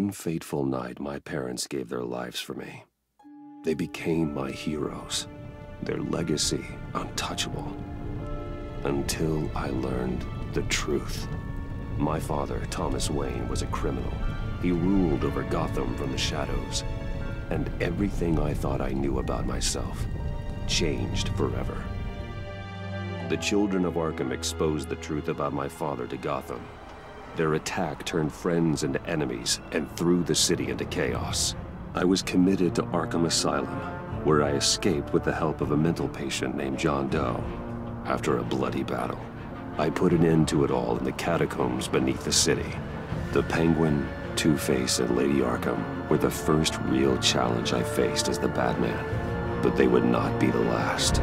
one fateful night, my parents gave their lives for me. They became my heroes, their legacy untouchable. Until I learned the truth. My father, Thomas Wayne, was a criminal. He ruled over Gotham from the shadows. And everything I thought I knew about myself changed forever. The children of Arkham exposed the truth about my father to Gotham. Their attack turned friends into enemies and threw the city into chaos. I was committed to Arkham Asylum, where I escaped with the help of a mental patient named John Doe. After a bloody battle, I put an end to it all in the catacombs beneath the city. The Penguin, Two-Face, and Lady Arkham were the first real challenge I faced as the Batman, but they would not be the last.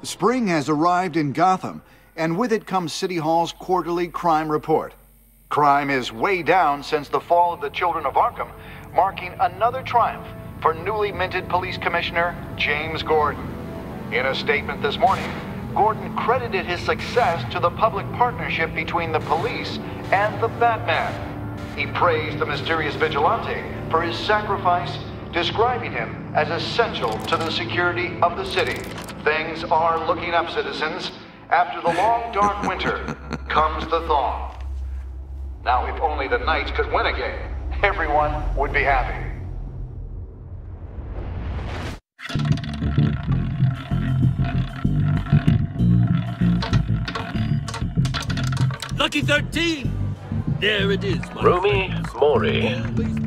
Spring has arrived in Gotham, and with it comes City Hall's quarterly crime report. Crime is way down since the fall of the Children of Arkham, marking another triumph for newly minted Police Commissioner James Gordon. In a statement this morning, Gordon credited his success to the public partnership between the police and the Batman. He praised the mysterious vigilante for his sacrifice, describing him as essential to the security of the city. Things are looking up, citizens. After the long, dark winter comes the thaw. Now, if only the Knights could win again, everyone would be happy. Lucky 13! There it is, Rumi Mori,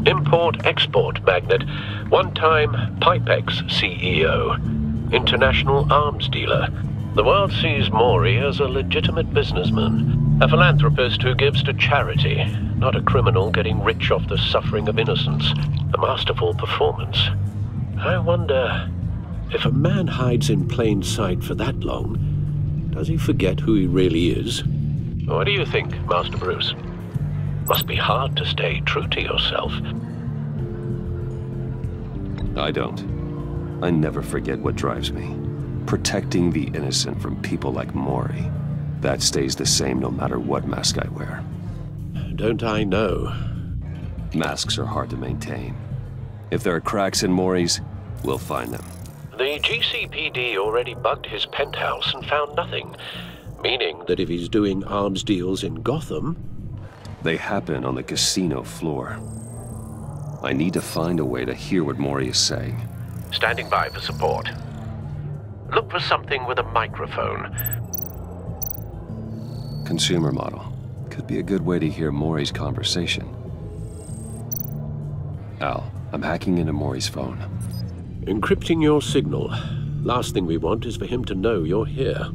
import-export magnate, one-time Pipex CEO, international arms dealer. The world sees Mori as a legitimate businessman, a philanthropist who gives to charity, not a criminal getting rich off the suffering of innocence. A masterful performance. I wonder, if a man hides in plain sight for that long, does he forget who he really is? What do you think, Master Bruce? Must be hard to stay true to yourself. I don't. I never forget what drives me. Protecting the innocent from people like Mori. That stays the same no matter what mask I wear. Don't I know? Masks are hard to maintain. If there are cracks in Mori's, we'll find them. The GCPD already bugged his penthouse and found nothing. Meaning that if he's doing arms deals in Gotham... They happen on the casino floor. I need to find a way to hear what Mori is saying. Standing by for support. Look for something with a microphone. Consumer model. Could be a good way to hear Mori's conversation. Al, I'm hacking into Mori's phone. Encrypting your signal. Last thing we want is for him to know you're here.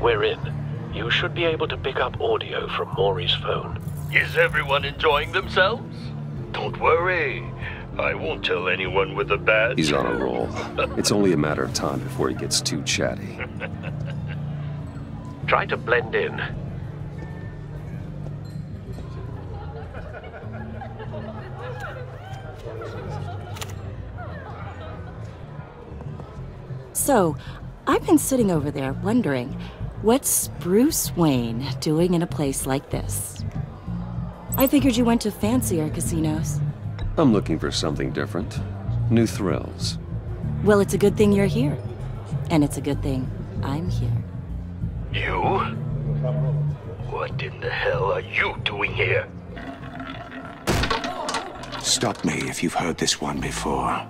We're in. You should be able to pick up audio from Mori's phone. Is everyone enjoying themselves? Don't worry. I won't tell anyone with a badge. He's on a roll. It's only a matter of time before he gets too chatty. Try to blend in. So, I've been sitting over there wondering, what's Bruce Wayne doing in a place like this? I figured you went to fancier casinos. I'm looking for something different. New thrills. Well, it's a good thing you're here. And it's a good thing I'm here. You? What in the hell are you doing here? Stop me if you've heard this one before.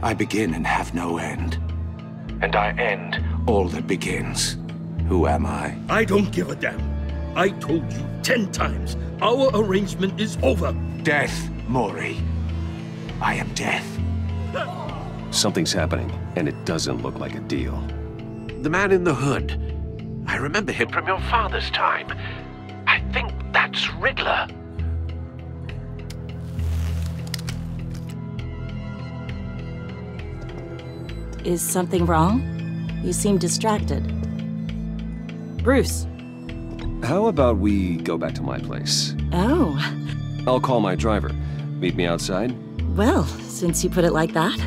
I begin and have no end. And I end all that begins. Who am I? I don't give a damn. I told you 10 times. Our arrangement is over. Death, Mori. I am death. Something's happening, and it doesn't look like a deal. The man in the hood. I remember him from your father's time. I think that's Riddler. Is something wrong? You seem distracted. Bruce. How about we go back to my place? Oh. I'll call my driver. Meet me outside? Well, since you put it like that,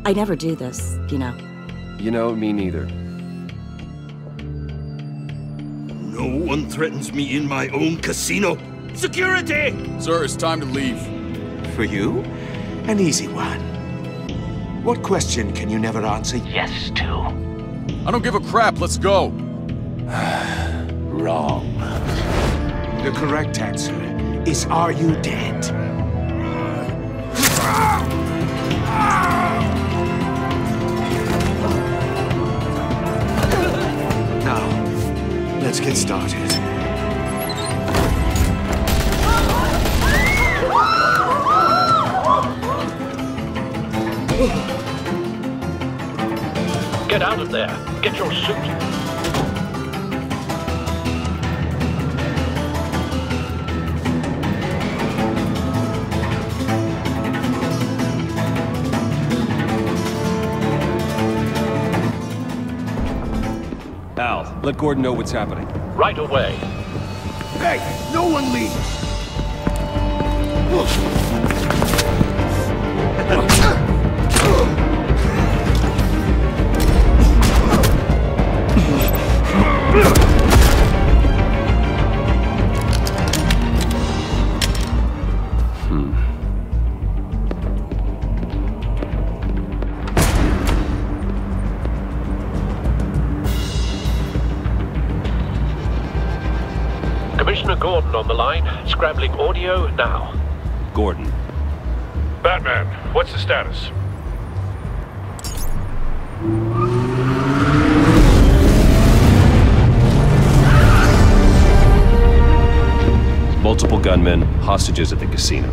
I never do this, you know. You know, me neither. No No one threatens me in my own casino. Security! Sir, it's time to leave. For you, an easy one. What question can you never answer yes to? I don't give a crap, let's go. Wrong. The correct answer is, are you dead? Now, let's get started. Get out of there. Get your suit. Al, let Gordon know what's happening. Right away. Hey, no one leaves! Commissioner Gordon on the line. Scrambling audio now. Gordon. Batman, what's the status? Multiple gunmen, hostages at the casino.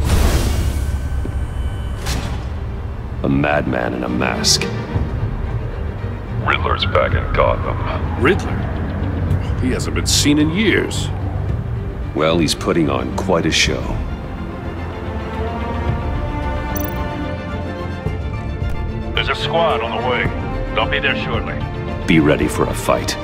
A madman in a mask. Riddler's back in Gotham. Riddler? He hasn't been seen in years. Well, he's putting on quite a show. There's a squad on the way. They'll be there shortly. Be ready for a fight.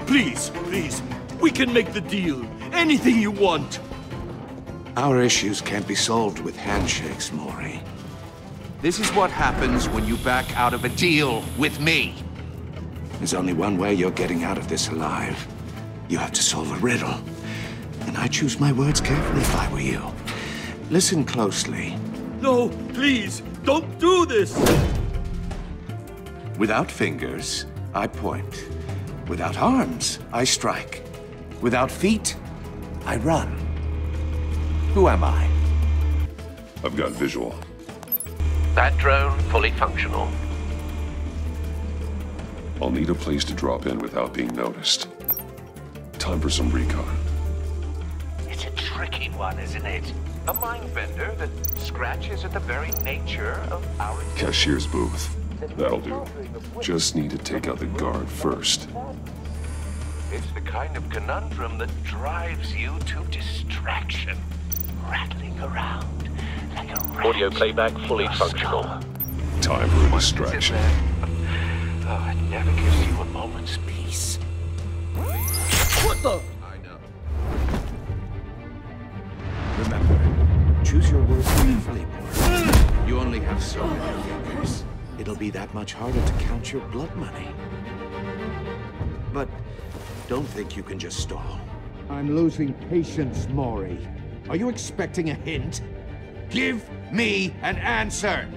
Please, we can make the deal. Anything you want. Our issues can't be solved with handshakes, Maury. This is what happens when you back out of a deal with me. There's only one way you're getting out of this alive. You have to solve a riddle. And I choose my words carefully if I were you. Listen closely. No, please, don't do this! Without fingers, I point. Without arms, I strike. Without feet, I run. Who am I? I've got visual. That drone fully functional. I'll need a place to drop in without being noticed. Time for some recon. It's a tricky one, isn't it? A mind bender that scratches at the very nature of our... Cashier's booth. That'll do. Just need to take out the guard first. It's the kind of conundrum that drives you to distraction. Rattling around like a rat. Audio playback fully functional. Time for a distraction. Oh, it never gives you a moment's peace. What the? I know. Remember, choose your words carefully, Maury. You only have so many fingers. It'll be that much harder to count your blood money. But don't think you can just stall. I'm losing patience, Maury. Are you expecting a hint? Give me an answer!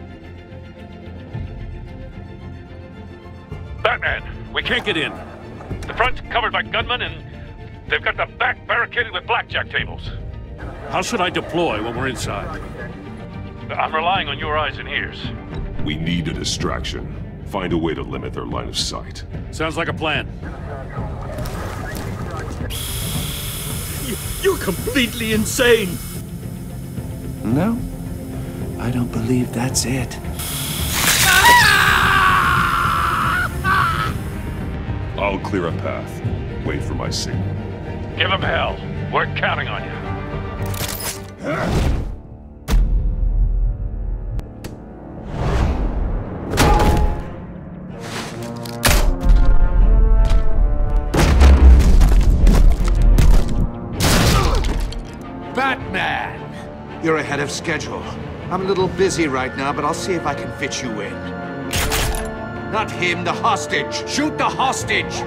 Batman, we can't get in. The front's covered by gunmen and they've got the back barricaded with blackjack tables. How should I deploy when we're inside? I'm relying on your eyes and ears. We need a distraction. Find a way to limit their line of sight. Sounds like a plan. You're completely insane! No, I don't believe that's it. I'll clear a path. Wait for my signal. Give him hell. We're counting on you. Batman! You're ahead of schedule. I'm a little busy right now, but I'll see if I can fit you in. Not him, the hostage! Shoot the hostage!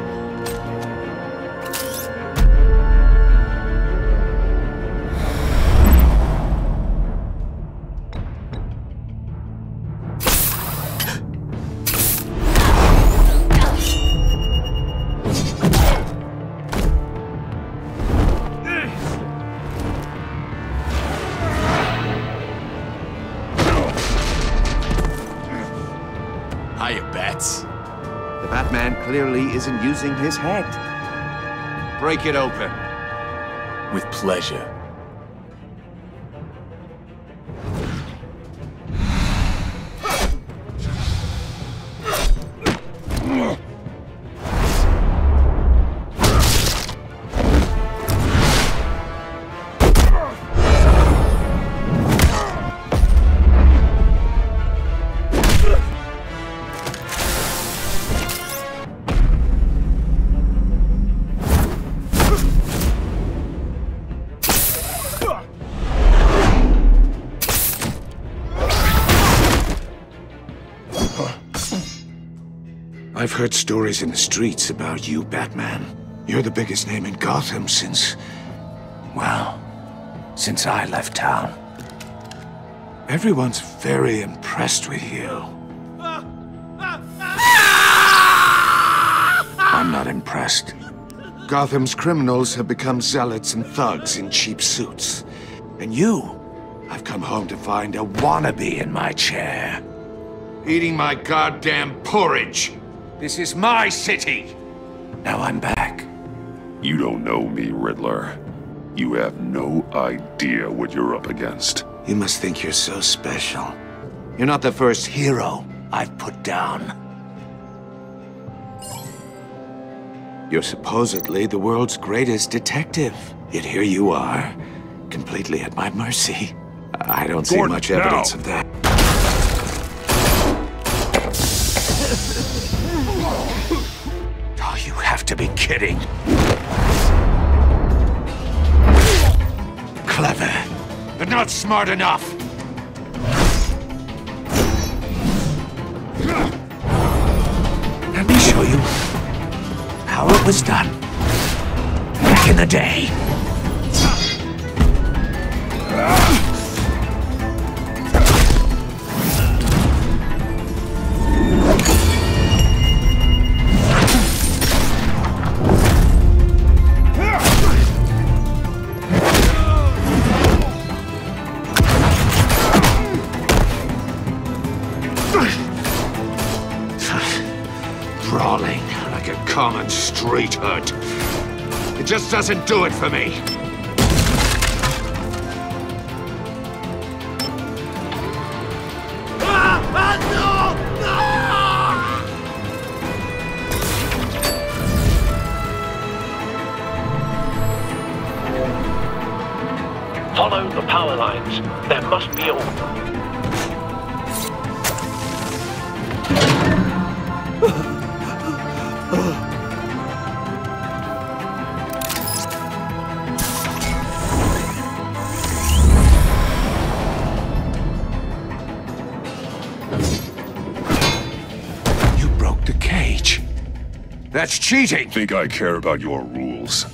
Hiya, Bats. The Batman clearly isn't using his head. Break it open. With pleasure. I've heard stories in the streets about you, Batman. You're the biggest name in Gotham since I left town. Everyone's very impressed with you. I'm not impressed. Gotham's criminals have become zealots and thugs in cheap suits. And you, I've come home to find a wannabe in my chair. Eating my goddamn porridge. This is my city! Now I'm back. You don't know me, Riddler. You have no idea what you're up against. You must think you're so special. You're not the first hero I've put down. You're supposedly the world's greatest detective. Yet here you are, completely at my mercy. I don't see much evidence of that. Oh, you have to be kidding. Clever, but not smart enough. Let me show you how it was done back in the day. Brawling like a common street hood. It just doesn't do it for me. Follow the power lines. There must be a... You broke the cage. That's cheating! Think I care about your rules?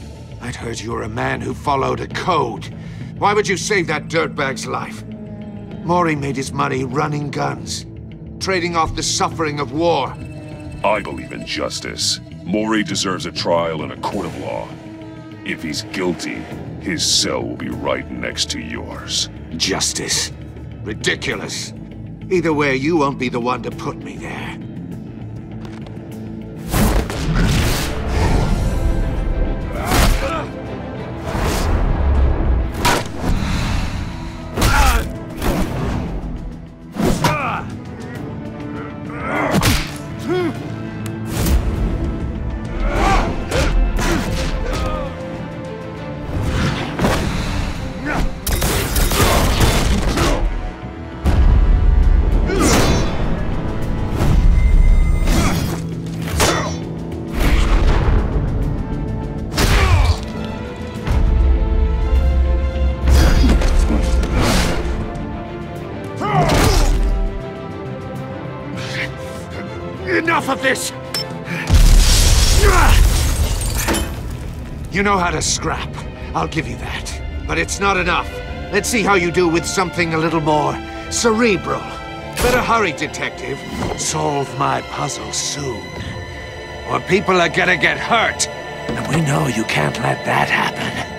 I'd heard you were a man who followed a code. Why would you save that dirtbag's life? Mori made his money running guns, trading off the suffering of war. I believe in justice. Mori deserves a trial in a court of law. If he's guilty, his cell will be right next to yours. Justice. Ridiculous. Either way, you won't be the one to put me there. enough of this! You know how to scrap. I'll give you that. But it's not enough. Let's see how you do with something a little more cerebral. Better hurry, detective. Solve my puzzle soon. Or people are gonna get hurt. And we know you can't let that happen.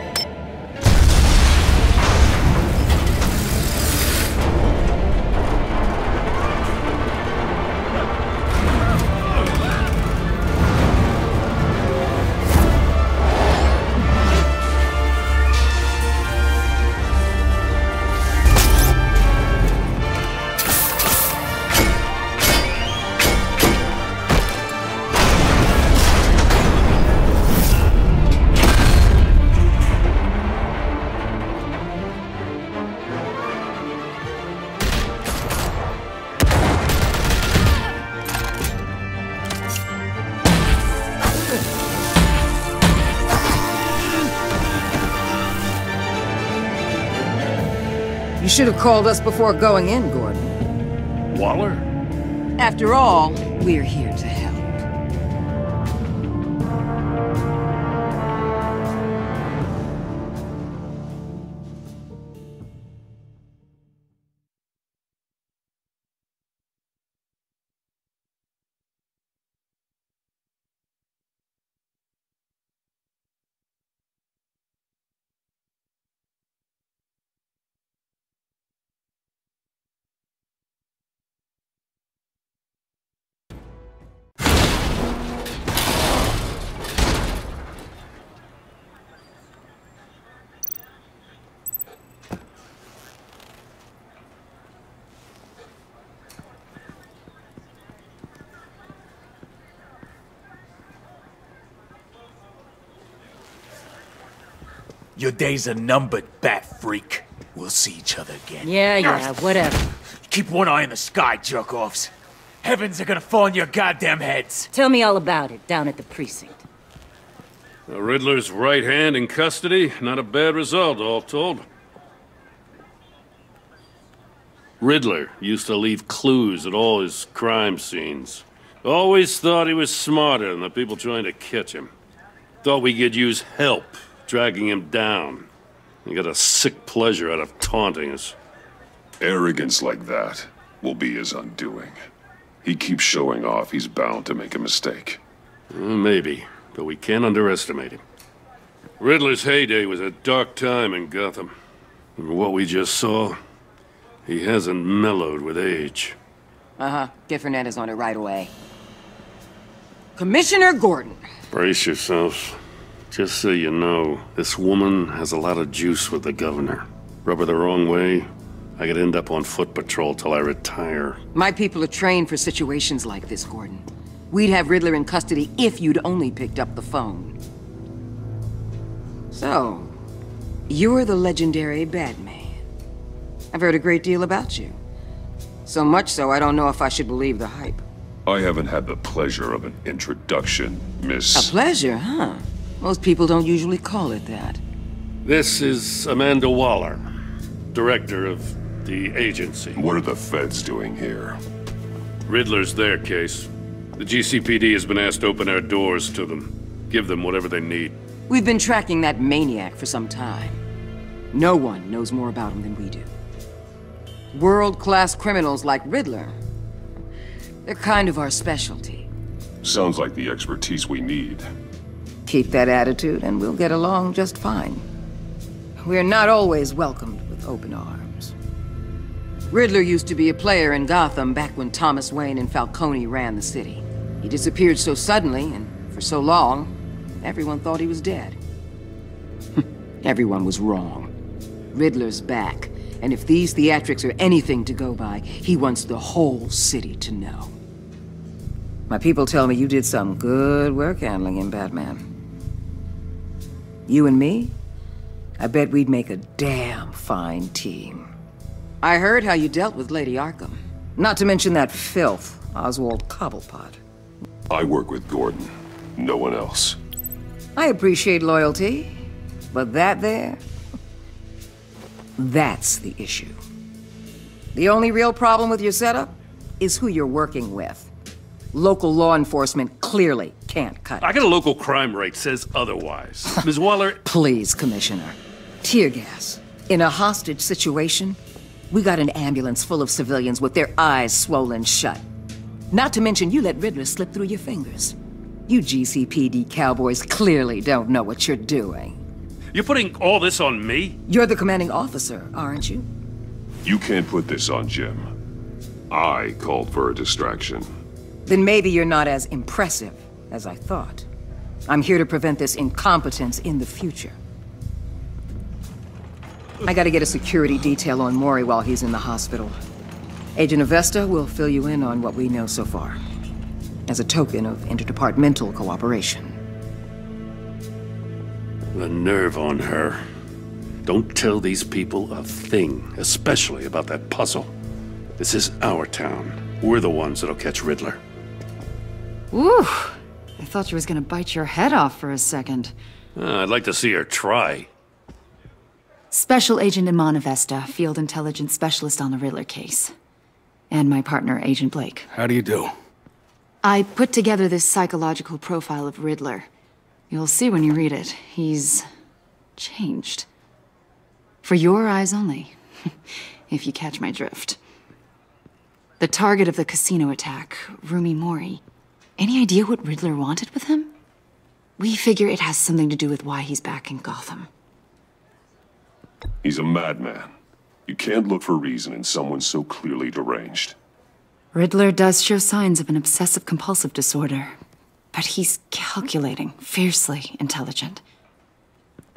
You should have called us before going in, Gordon. Waller? After all, we're here to help. Your days are numbered, bat freak. We'll see each other again. Yeah, whatever. Keep one eye in the sky, jerk-offs. Heavens are gonna fall on your goddamn heads. Tell me all about it down at the precinct. The Riddler's right hand in custody. Not a bad result, all told. Riddler used to leave clues at all his crime scenes. Always thought he was smarter than the people trying to catch him. Thought we could use help dragging him down. He got a sick pleasure out of taunting us. Arrogance like that will be his undoing. He keeps showing off, he's bound to make a mistake. Maybe, but we can't underestimate him. Riddler's heyday was a dark time in Gotham. And what we just saw, he hasn't mellowed with age. Uh-huh. Get Fernandez on it right away. Commissioner Gordon. Brace yourselves. Just so you know, this woman has a lot of juice with the governor. Rub her the wrong way, I could end up on foot patrol till I retire. My people are trained for situations like this, Gordon. We'd have Riddler in custody if you'd only picked up the phone. So, you're the legendary Batman. I've heard a great deal about you. So much so, I don't know if I should believe the hype. I haven't had the pleasure of an introduction, Miss... A pleasure, huh? Most people don't usually call it that. This is Amanda Waller, director of the agency. What are the feds doing here? Riddler's their case. The GCPD has been asked to open our doors to them. Give them whatever they need. We've been tracking that maniac for some time. No one knows more about him than we do. World-class criminals like Riddler. They're kind of our specialty. Sounds like the expertise we need. Keep that attitude and we'll get along just fine. We're not always welcomed with open arms. Riddler used to be a player in Gotham back when Thomas Wayne and Falcone ran the city. He disappeared so suddenly and for so long, everyone thought he was dead. Everyone was wrong. Riddler's back, and if these theatrics are anything to go by, he wants the whole city to know. My people tell me you did some good work handling him, Batman. You and me? I bet we'd make a damn fine team. I heard how you dealt with Lady Arkham. Not to mention that filth, Oswald Cobblepot. I work with Gordon. No one else. I appreciate loyalty, but that there... that's the issue. The only real problem with your setup is who you're working with. Local law enforcement clearly can't cut it. I got a local crime rate says otherwise. Ms. Waller... Please, Commissioner. Tear gas. In a hostage situation, we got an ambulance full of civilians with their eyes swollen shut. Not to mention you let Riddler slip through your fingers. You GCPD cowboys clearly don't know what you're doing. You're putting all this on me? You're the commanding officer, aren't you? You can't put this on Jim. I called for a distraction. Then maybe you're not as impressive as I thought. I'm here to prevent this incompetence in the future. I gotta get a security detail on Maury while he's in the hospital. Agent Avesta will fill you in on what we know so far, as a token of interdepartmental cooperation. The nerve on her. Don't tell these people a thing, especially about that puzzle. This is our town. We're the ones that'll catch Riddler. Woo! I thought you was gonna bite your head off for a second. I'd like to see her try. Special Agent Iman Avesta, Field Intelligence Specialist on the Riddler case. And my partner, Agent Blake. How do you do? I put together this psychological profile of Riddler. You'll see when you read it. He's... changed. For your eyes only, if you catch my drift. The target of the casino attack, Rumi Mori. Any idea what Riddler wanted with him? We figure it has something to do with why he's back in Gotham. He's a madman. You can't look for reason in someone so clearly deranged. Riddler does show signs of an obsessive-compulsive disorder, but he's calculating, fiercely intelligent.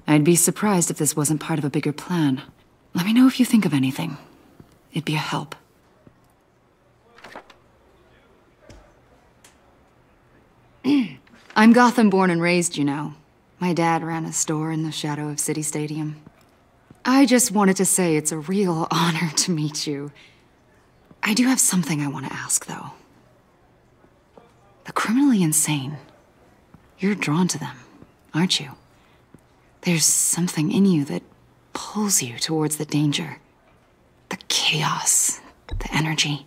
I'd be surprised if this wasn't part of a bigger plan. Let me know if you think of anything. It'd be a help. I'm Gotham born and raised, you know. My dad ran a store in the shadow of City Stadium. I just wanted to say it's a real honor to meet you. I do have something I want to ask, though. The criminally insane. You're drawn to them, aren't you? There's something in you that pulls you towards the danger. The chaos, the energy.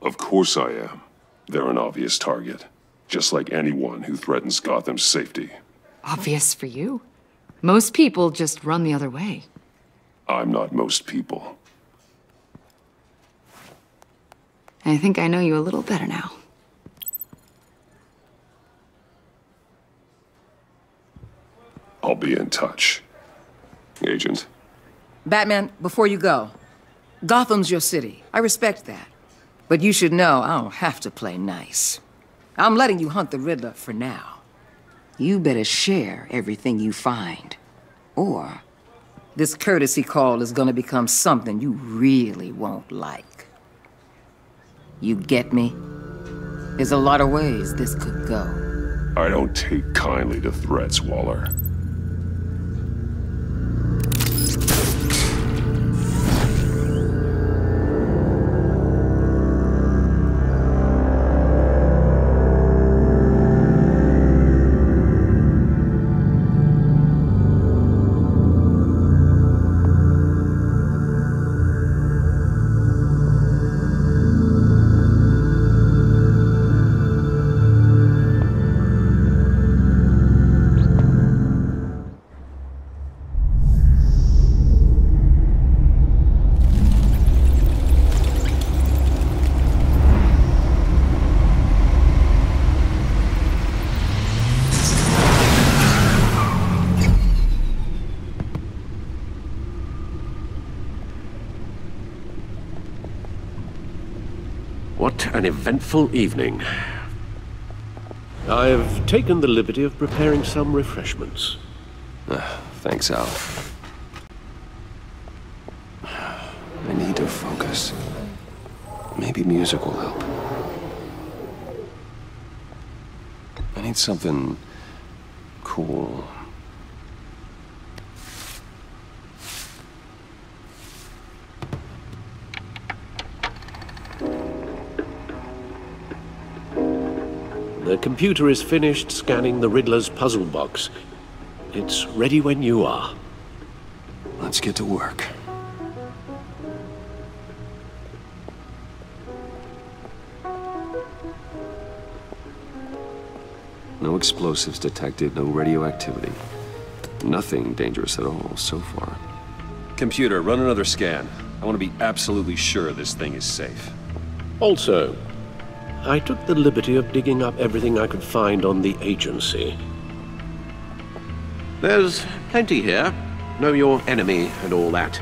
Of course I am. They're an obvious target. Just like anyone who threatens Gotham's safety. Obvious for you. Most people just run the other way. I'm not most people. I think I know you a little better now. I'll be in touch. Agent. Batman, before you go, Gotham's your city. I respect that. But you should know I don't have to play nice. I'm letting you hunt the Riddler for now. You better share everything you find. Or this courtesy call is gonna become something you really won't like. You get me? There's a lot of ways this could go. I don't take kindly to threats, Waller. What an eventful evening. I've taken the liberty of preparing some refreshments. Thanks, Al. I need to focus. Maybe music will help. I need something cool. The computer is finished scanning the Riddler's puzzle box. It's ready when you are. Let's get to work. No explosives detected, no radioactivity. Nothing dangerous at all so far. Computer, run another scan. I want to be absolutely sure this thing is safe. Also, I took the liberty of digging up everything I could find on the agency. There's plenty here. Know your enemy and all that.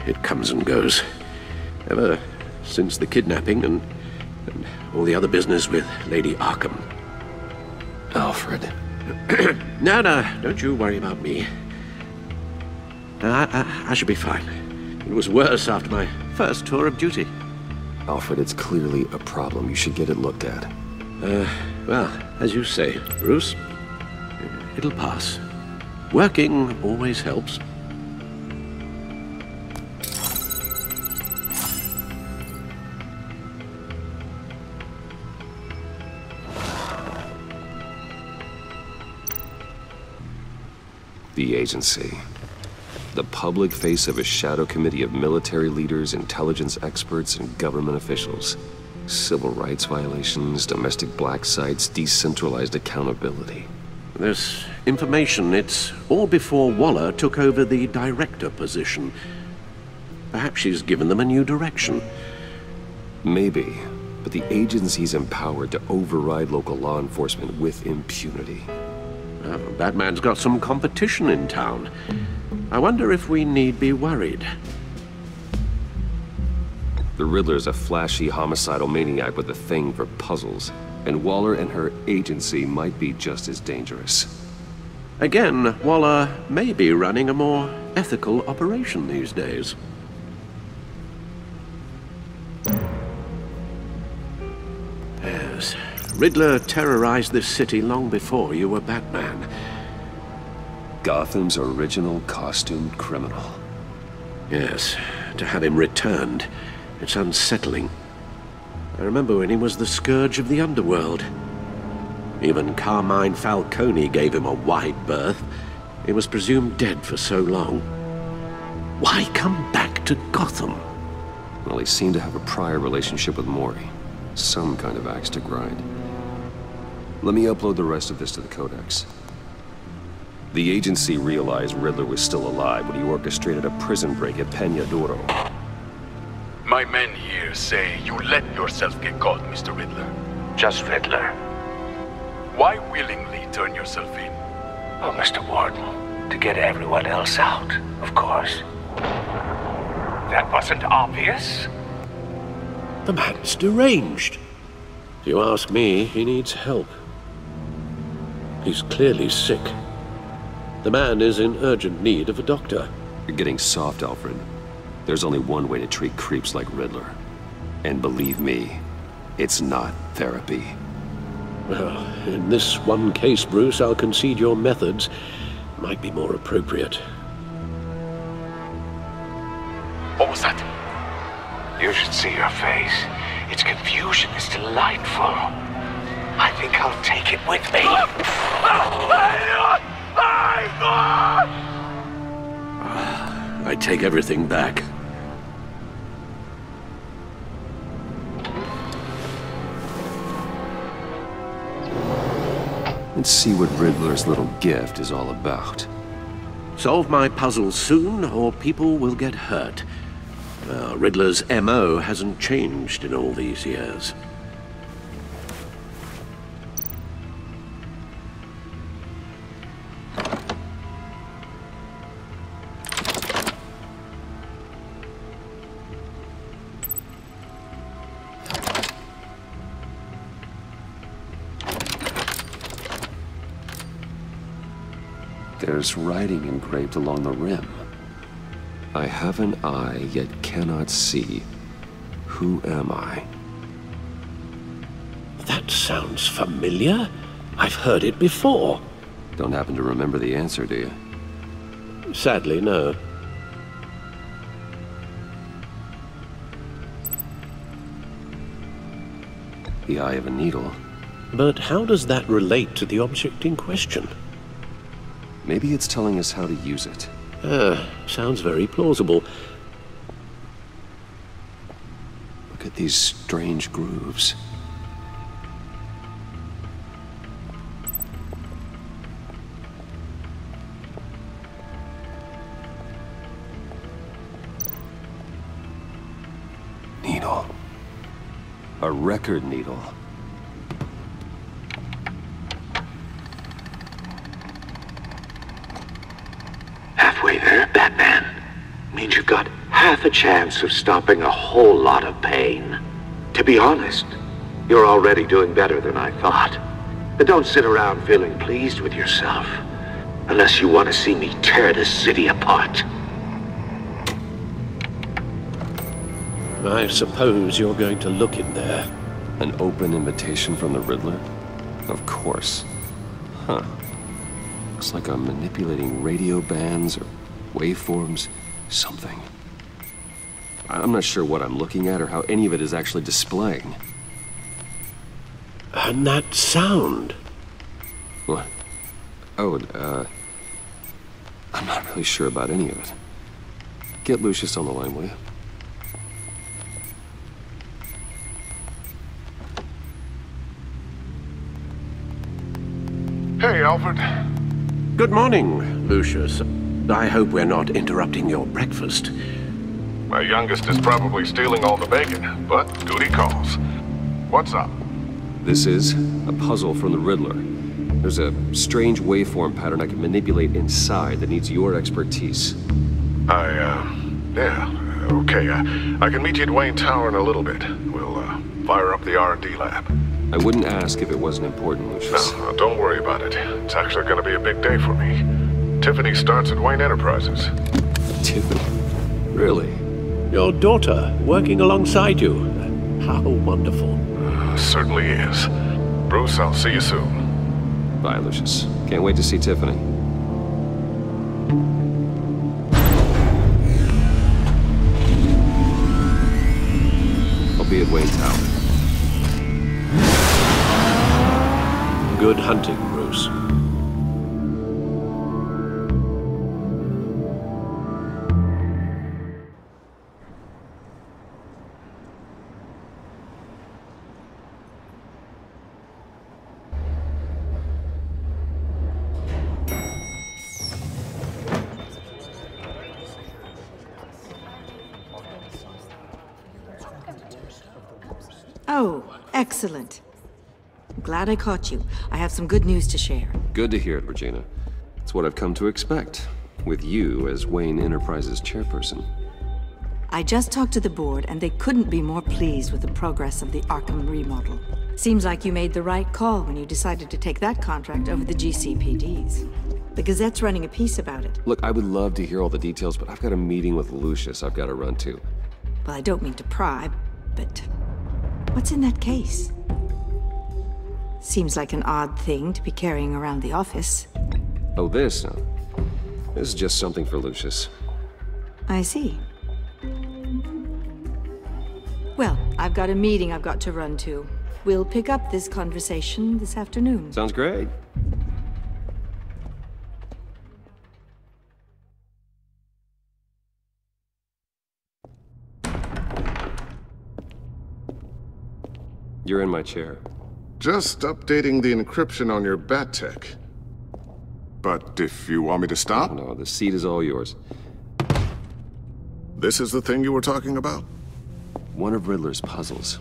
It comes and goes. Ever since the kidnapping and all the other business with Lady Arkham. Alfred. No, don't you worry about me. I should be fine. It was worse after my first tour of duty. Alfred, it's clearly a problem. You should get it looked at. Well, as you say, Bruce, it'll pass. Working always helps. The agency. The public face of a shadow committee of military leaders, intelligence experts, and government officials. Civil rights violations, domestic black sites, decentralized accountability. This information, it's all before Waller took over the director position. Perhaps she's given them a new direction. Maybe, but the agency's empowered to override local law enforcement with impunity. Batman's got some competition in town. I wonder if we need be worried. The Riddler's a flashy, homicidal maniac with a thing for puzzles, and Waller and her agency might be just as dangerous. Again, Waller may be running a more ethical operation these days. Yes, Riddler terrorized this city long before you were Batman. Gotham's original costumed criminal. Yes, to have him returned, it's unsettling. I remember when he was the scourge of the underworld. Even Carmine Falcone gave him a wide berth. He was presumed dead for so long. Why come back to Gotham? Well, he seemed to have a prior relationship with Mori. Some kind of axe to grind. Let me upload the rest of this to the Codex. The agency realized Riddler was still alive when he orchestrated a prison break at Peña Duro. My men here say you let yourself get caught, Mr. Riddler. Just Riddler. Why willingly turn yourself in? Oh, Mr. Warden, to get everyone else out, of course. That wasn't obvious? The man's deranged. If you ask me, he needs help. He's clearly sick. The man is in urgent need of a doctor. You're getting soft, Alfred. There's only one way to treat creeps like Riddler. And believe me, it's not therapy. Well, in this one case, Bruce, I'll concede your methods might be more appropriate. What was that? You should see your face. Its confusion is delightful. I think I'll take it with me. I take everything back. Let's see what Riddler's little gift is all about. Solve my puzzle soon, or people will get hurt. Riddler's MO hasn't changed in all these years. There's writing engraved along the rim. I have an eye, yet cannot see. Who am I? That sounds familiar. I've heard it before. Don't happen to remember the answer, do you? Sadly, no. The eye of a needle. But how does that relate to the object in question? Maybe it's telling us how to use it. Sounds very plausible. Look at these strange grooves. Needle. A record needle. Halfway there, Batman. Means you've got half a chance of stopping a whole lot of pain. To be honest, you're already doing better than I thought. But don't sit around feeling pleased with yourself. Unless you want to see me tear this city apart. I suppose you're going to look in there. An open invitation from the Riddler? Of course. Huh. Looks like I'm manipulating radio bands or waveforms. Something. I'm not sure what I'm looking at or how any of it is actually displaying. And that sound? What? Oh, I'm not really sure about any of it. Get Lucius on the line, will you? Hey, Alfred. Good morning, Lucius. I hope we're not interrupting your breakfast. My youngest is probably stealing all the bacon, but duty calls. What's up? This is a puzzle from the Riddler. There's a strange waveform pattern I can manipulate inside that needs your expertise. Yeah, okay. I can meet you at Wayne Tower in a little bit. We'll, fire up the R&D lab. I wouldn't ask if it wasn't important, Lucius. No, don't worry about it. It's actually gonna be a big day for me. Tiffany starts at Wayne Enterprises. Tiffany? Really? Your daughter working alongside you. How wonderful. Certainly is. Bruce, I'll see you soon. Bye, Lucius. Can't wait to see Tiffany. I'll be at Wayne Tower. Good hunting, Bruce. Oh, excellent. I'm glad I caught you. I have some good news to share. Good to hear it, Regina. It's what I've come to expect, with you as Wayne Enterprises chairperson. I just talked to the board, and they couldn't be more pleased with the progress of the Arkham remodel. Seems like you made the right call when you decided to take that contract over the GCPD's. The Gazette's running a piece about it. Look, I would love to hear all the details, but I've got a meeting with Lucius I've got to run to. Well, I don't mean to pry, but what's in that case? Seems like an odd thing to be carrying around the office. Oh, this? No. This is just something for Lucius. I see. Well, I've got a meeting I've got to run to. We'll pick up this conversation this afternoon. Sounds great. You're in my chair. Just updating the encryption on your bat tech. But if you want me to stop? No, the seat is all yours. This is the thing you were talking about? One of Riddler's puzzles.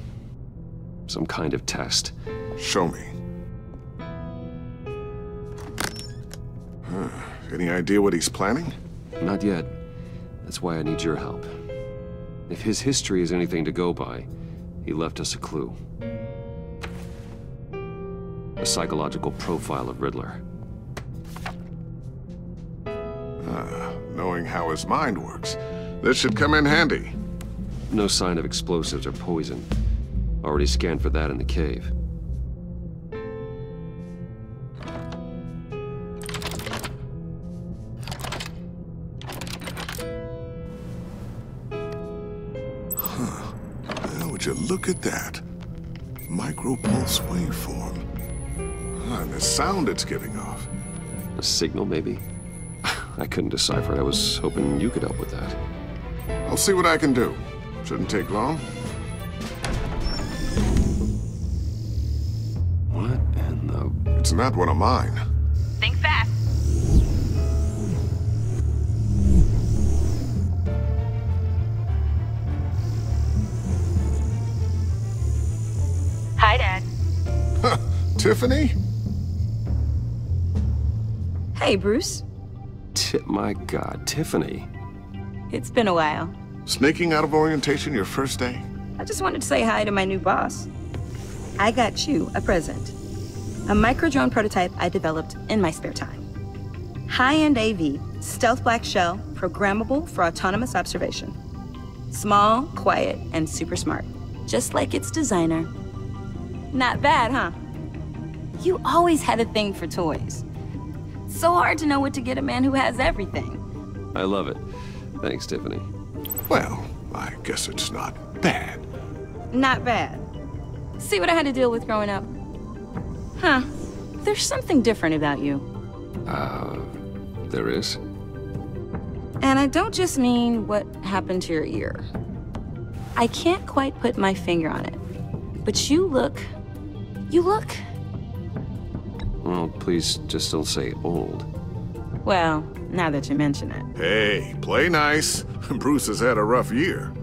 Some kind of test. Show me. Any idea what he's planning? Not yet. That's why I need your help. If his history is anything to go by, he left us a clue. A psychological profile of Riddler. Knowing how his mind works, this should come in handy. No sign of explosives or poison. Already scanned for that in the cave. Well, would you look at that? Micropulse waveform. And the sound it's giving off. A signal, maybe? I couldn't decipher it. I was hoping you could help with that. I'll see what I can do. Shouldn't take long. It's not one of mine. Think fast. Hi, Dad. Tiffany? Hey, Bruce. My God, Tiffany. It's been a while. Sneaking out of orientation your first day? I just wanted to say hi to my new boss. I got you a present. A micro-drone prototype I developed in my spare time. High-end AV, stealth black shell, programmable for autonomous observation. Small, quiet, and super smart. Just like its designer. Not bad, huh? You always had a thing for toys. So hard to know what to get a man who has everything. I love it. Thanks, Tiffany. Well, I guess it's not bad. Not bad. See what I had to deal with growing up? Huh. There's something different about you. There is? And I don't just mean what happened to your ear. I can't quite put my finger on it. But you look... Well, please just don't say old. Well, now that you mention it. Hey, play nice. Bruce has had a rough year.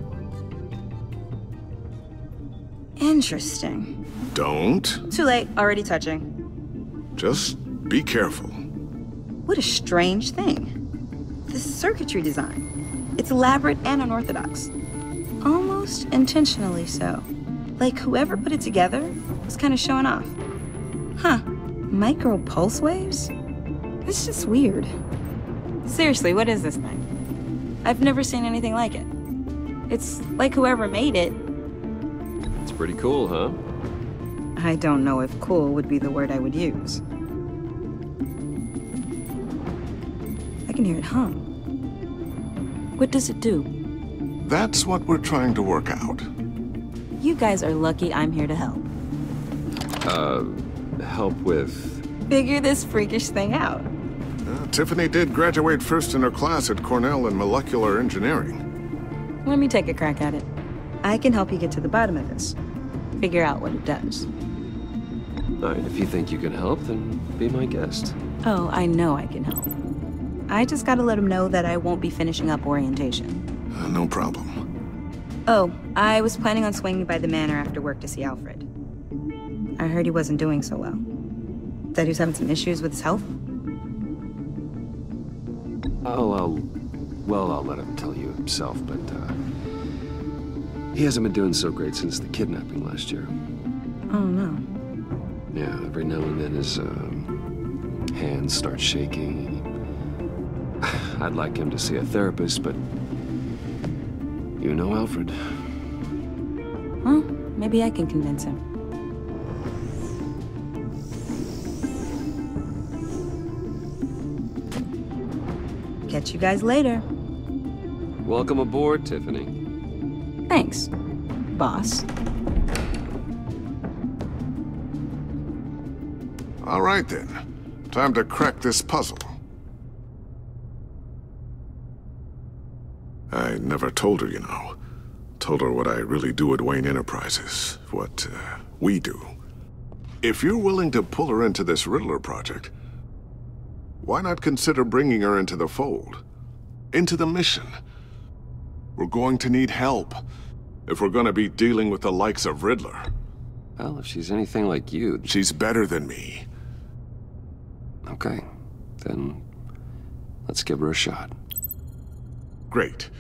Interesting. Don't. Too late, already touching. Just be careful. What a strange thing. The circuitry design. It's elaborate and unorthodox. Almost intentionally so. Like whoever put it together was kind of showing off. Huh. Micro pulse waves? It's just weird. Seriously, what is this thing? I've never seen anything like it. It's like whoever made it. It's pretty cool, huh? I don't know if cool would be the word I would use. I can hear it hum. What does it do? That's what we're trying to work out. You guys are lucky I'm here to help. Help with... Figure this freakish thing out. Tiffany did graduate first in her class at Cornell in molecular engineering. Let me take a crack at it. I can help you get to the bottom of this. Figure out what it does. All right, if you think you can help, then be my guest. Oh, I know I can help. I just gotta let him know that I won't be finishing up orientation. No problem. Oh, I was planning on swinging by the manor after work to see Alfred. I heard he wasn't doing so well. That he was having some issues with his health? I'll let him tell you himself, but, he hasn't been doing so great since the kidnapping last year. Oh, no. Yeah, every now and then his, hands start shaking. I'd like him to see a therapist, but... You know Alfred. Well, maybe I can convince him. Catch you guys later. Welcome aboard, Tiffany. Thanks, boss. All right, then. Time to crack this puzzle. I never told her, you know. Told her what I really do at Wayne Enterprises. What, we do. If you're willing to pull her into this Riddler project, why not consider bringing her into the fold? Into the mission? We're going to need help if we're going to be dealing with the likes of Riddler. Well, if she's anything like you... She's better than me. Okay, then let's give her a shot. Great.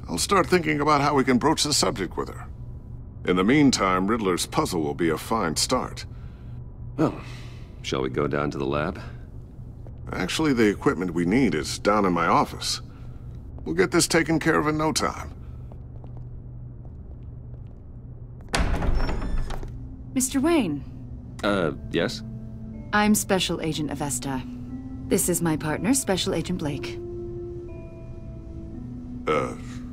I'll start thinking about how we can broach the subject with her. In the meantime, Riddler's puzzle will be a fine start. Well, shall we go down to the lab? Actually, the equipment we need is down in my office. We'll get this taken care of in no time. Mr. Wayne. Yes? I'm Special Agent Avesta. This is my partner, Special Agent Blake.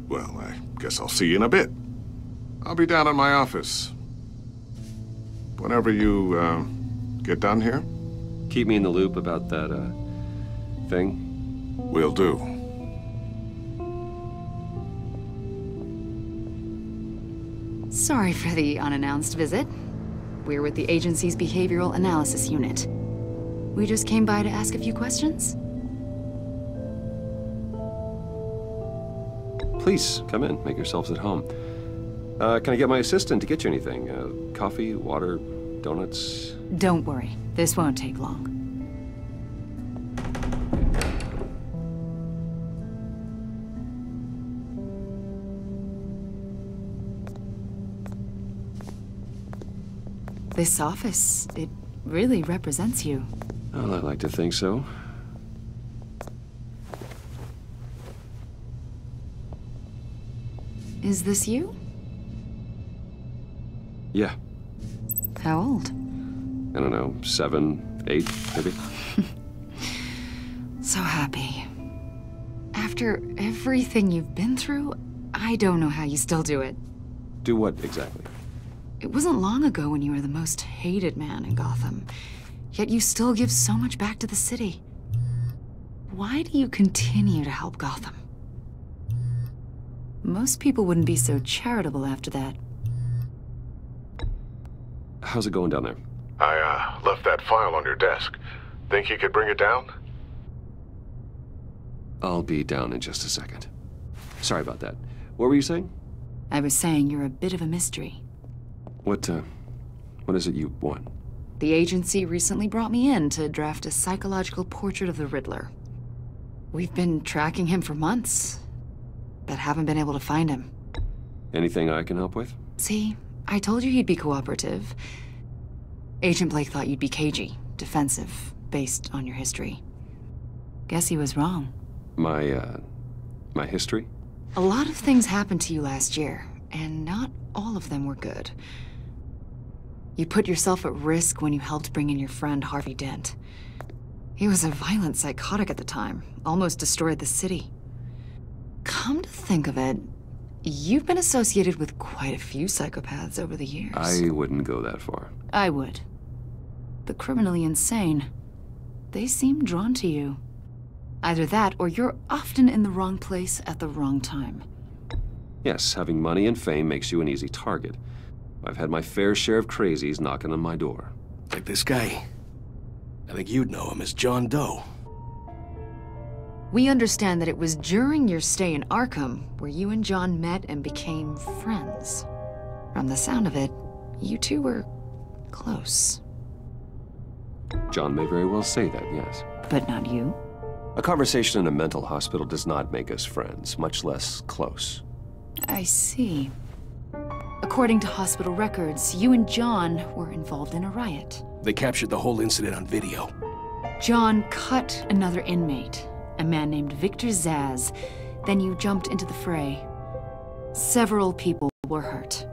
Well, I guess I'll see you in a bit. I'll be down in my office. Whenever you, get done here? Keep me in the loop about that, thing? Will do. Sorry for the unannounced visit. We're with the agency's behavioral analysis unit. We just came by to ask a few questions. Please, come in. Make yourselves at home. Can I get my assistant to get you anything? Coffee, water, donuts? Don't worry. This won't take long. This office, it really represents you. Well, I like to think so. Is this you? Yeah. How old? I don't know, 7, 8, maybe? So happy. After everything you've been through, I don't know how you still do it. Do what exactly? It wasn't long ago when you were the most hated man in Gotham, yet you still give so much back to the city. Why do you continue to help Gotham? Most people wouldn't be so charitable after that. How's it going down there? I left that file on your desk. Think you could bring it down? I'll be down in just a second. Sorry about that. What were you saying? I was saying you're a bit of a mystery. What is it you want? The agency recently brought me in to draft a psychological portrait of the Riddler. We've been tracking him for months, but haven't been able to find him. Anything I can help with? See, I told you he'd be cooperative. Agent Blake thought you'd be cagey, defensive, based on your history. Guess he was wrong. My history? A lot of things happened to you last year, and not all of them were good. You put yourself at risk when you helped bring in your friend Harvey Dent. He was a violent psychotic at the time, almost destroyed the city. Come to think of it, you've been associated with quite a few psychopaths over the years. I wouldn't go that far. I would. The criminally insane, they seem drawn to you. Either that, or you're often in the wrong place at the wrong time. Yes, having money and fame makes you an easy target. I've had my fair share of crazies knocking on my door. Like this guy. I think you'd know him as John Doe. We understand that it was during your stay in Arkham where you and John met and became friends. From the sound of it, you two were close. John may very well say that, yes. But not you? A conversation in a mental hospital does not make us friends, much less close. I see. According to hospital records, you and John were involved in a riot. They captured the whole incident on video. John cut another inmate, a man named Victor Zsasz. Then you jumped into the fray. Several people were hurt.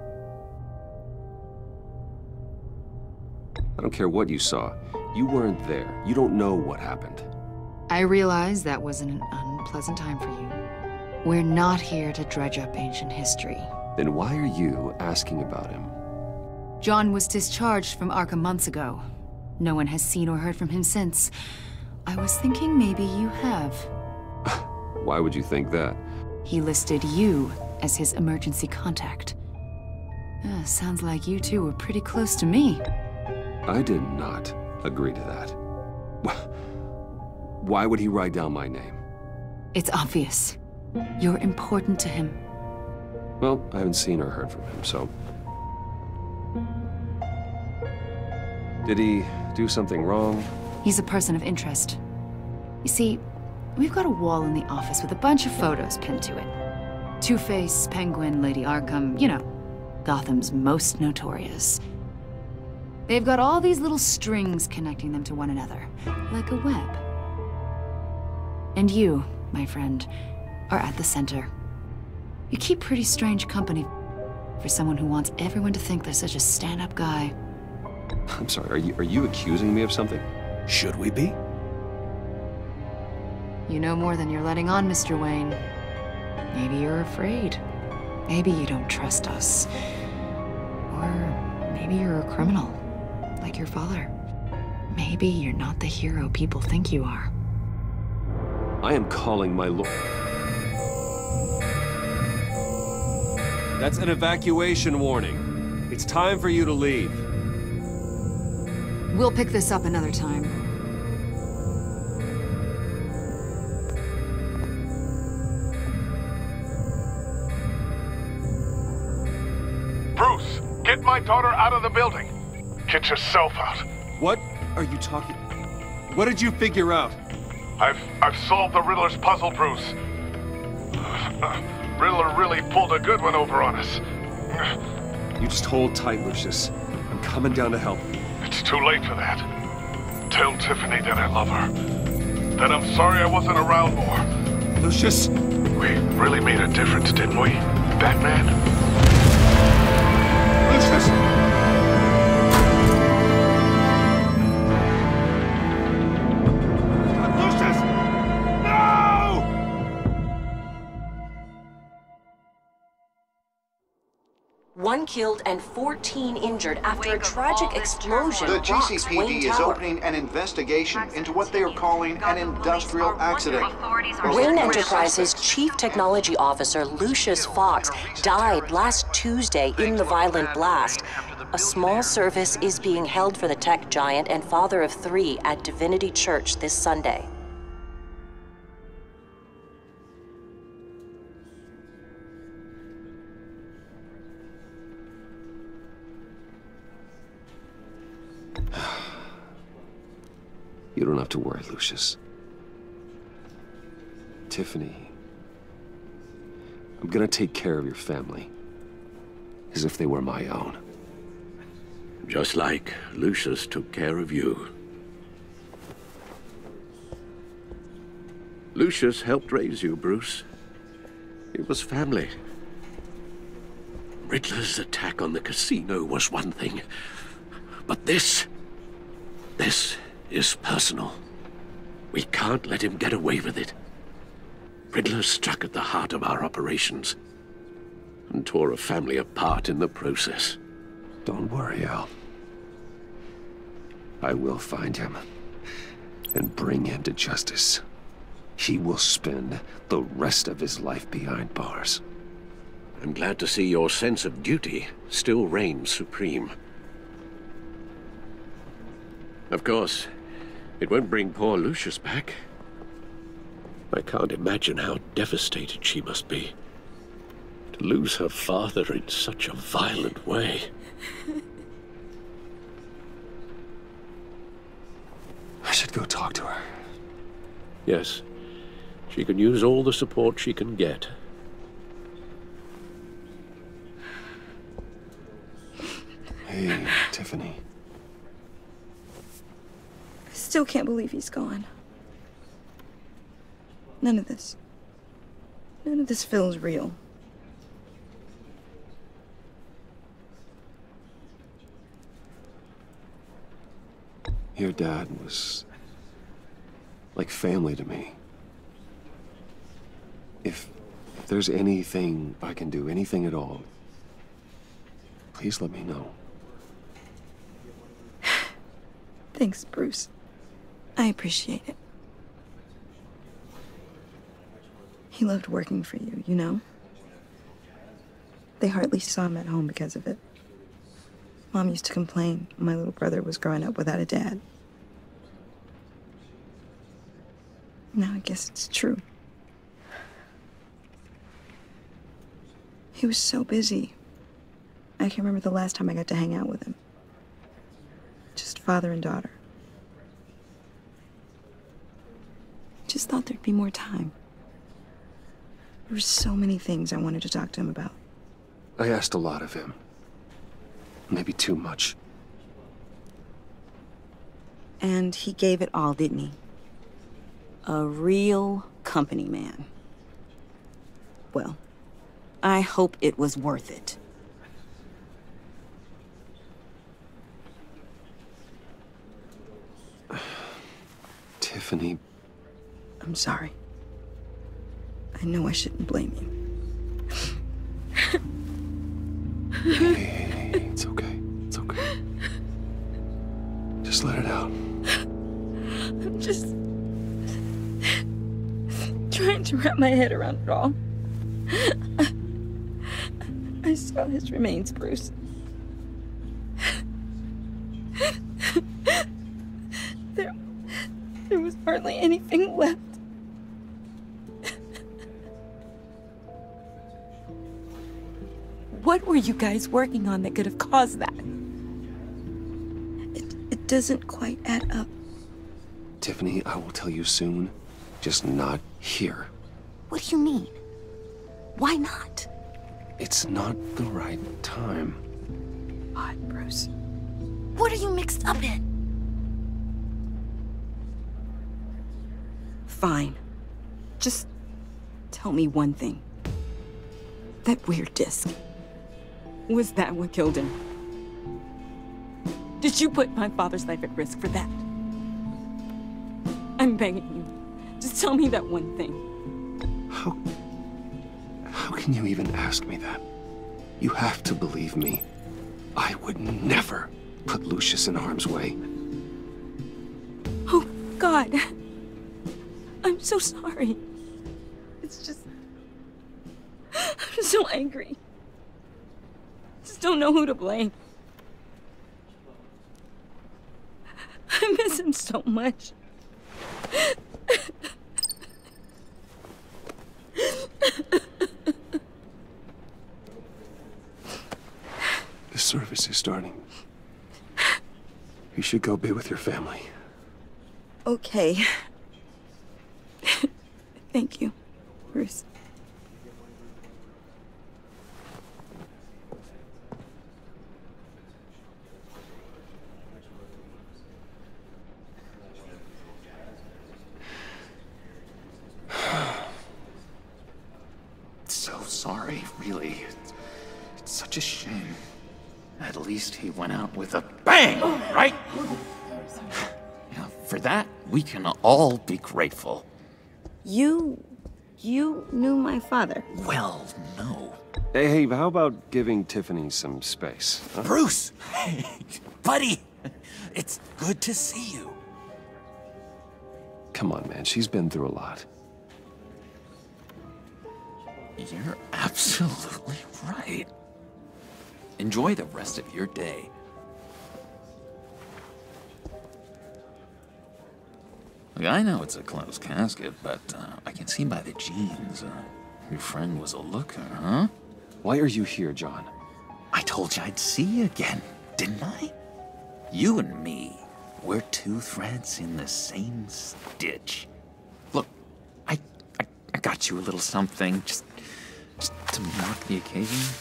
I don't care what you saw. You weren't there. You don't know what happened. I realize that was an unpleasant time for you. We're not here to dredge up ancient history. Then why are you asking about him? John was discharged from Arkham months ago. No one has seen or heard from him since. I was thinking maybe you have. Why would you think that? He listed you as his emergency contact. Sounds like you two were pretty close to me. I did not agree to that. Why would he write down my name? It's obvious. You're important to him. Well, I haven't seen or heard from him, so... Did he do something wrong? He's a person of interest. You see, we've got a wall in the office with a bunch of photos pinned to it. Two-Face, Penguin, Lady Arkham, you know, Gotham's most notorious. They've got all these little strings connecting them to one another, like a web. And you, my friend, are at the center. You keep pretty strange company for someone who wants everyone to think they're such a stand-up guy. I'm sorry, are you accusing me of something? Should we be? You know more than you're letting on, Mr. Wayne. Maybe you're afraid. Maybe you don't trust us. Or maybe you're a criminal, like your father. Maybe you're not the hero people think you are. I am calling my lord. That's an evacuation warning. It's time for you to leave. We'll pick this up another time. Get my daughter out of the building. Get yourself out. What are you talking? What did you figure out? I've solved the Riddler's puzzle, Bruce. Riddler really pulled a good one over on us. You just hold tight, Lucius. I'm coming down to help. It's too late for that. Tell Tiffany that I love her. That I'm sorry I wasn't around more. Lucius! We really made a difference, didn't we, Batman? Lucius! Lucius! No! One killed and 14 injured after a tragic explosion. The rocks GCPD Wayne is Tower. opening an investigation into what they are calling an industrial accident. Wayne Enterprises' Chief Technology Officer Lucius Fox died last Tuesday in the violent blast. A small service is being held for the tech giant and father of 3 at Divinity Church this Sunday. You don't have to worry, Lucius. Tiffany, I'm gonna take care of your family. As if they were my own. Just like Lucius took care of you. Lucius helped raise you, Bruce. It was family. Riddler's attack on the casino was one thing. But this is personal. We can't let him get away with it. Riddler struck at the heart of our operations and tore a family apart in the process. Don't worry, Al. I will find him and bring him to justice. He will spend the rest of his life behind bars. I'm glad to see your sense of duty still reigns supreme. Of course, it won't bring poor Lucius back. I can't imagine how devastated she must be. To lose her father in such a violent way. I should go talk to her. Yes, she can use all the support she can get. Hey, Tiffany. I still can't believe he's gone. None of this feels real. Your dad was like family to me. If there's anything I can do, anything at all, please let me know. Thanks, Bruce. I appreciate it. He loved working for you, you know? They hardly saw him at home because of it. Mom used to complain my little brother was growing up without a dad. Now I guess it's true. He was so busy. I can't remember the last time I got to hang out with him. Just father and daughter. Just thought there'd be more time. There were so many things I wanted to talk to him about. I asked a lot of him. Maybe too much. And he gave it all, didn't he? A real company man. Well, I hope it was worth it. Tiffany. I'm sorry. I know I shouldn't blame you. Hey, it's okay. It's okay. Just let it out. I'm just trying to wrap my head around it all. I saw his remains, Bruce. There was hardly anything left. What were you guys working on that could have caused that? It doesn't quite add up. Tiffany, I will tell you soon. Just not here. What do you mean? Why not? It's not the right time. God, Bruce. What are you mixed up in? Fine. Just tell me one thing. That weird disc. Was that what killed him? Did you put my father's life at risk for that? I'm begging you. Just tell me that one thing. How can you even ask me that? You have to believe me. I would never put Lucius in harm's way. Oh, God. I'm so sorry. It's just... I'm so angry. Just don't know who to blame. I miss him so much. The service is starting. You should go be with your family. Okay. Thank you, Bruce. So sorry, really. It's such a shame. At least he went out with a bang, right? Yeah, for that, we can all be grateful. You knew my father. Well, no. Hey, how about giving Tiffany some space? Huh? Bruce! Hey, buddy! It's good to see you. Come on, man. She's been through a lot. You're absolutely right. Enjoy the rest of your day. Look, I know it's a closed casket, but I can see by the jeans, your friend was a looker, huh? Why are you here, John? I told you I'd see you again, didn't I? You and me, we're two threads in the same stitch. Look, I got you a little something, just to mark the occasion.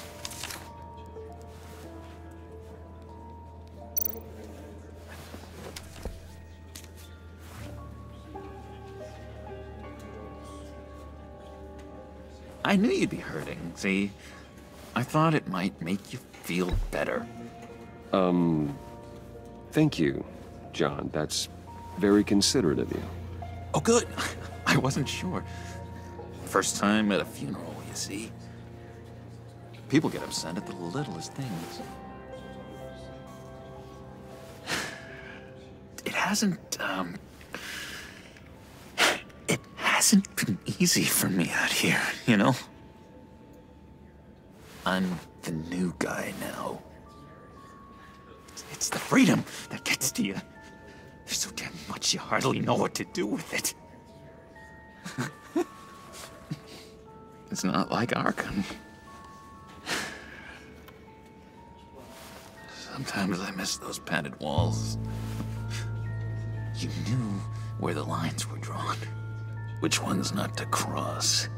I knew you'd be hurting, see? I thought it might make you feel better. Thank you, John. That's very considerate of you. Oh, good. I wasn't sure. First time at a funeral, you see. People get upset at the littlest things. It hasn't been easy for me out here, you know? I'm the new guy now. It's the freedom that gets to you. There's so damn much you hardly know what to do with it. It's not like Arkham. Sometimes I miss those padded walls. You knew where the lines were drawn. Which ones not to cross.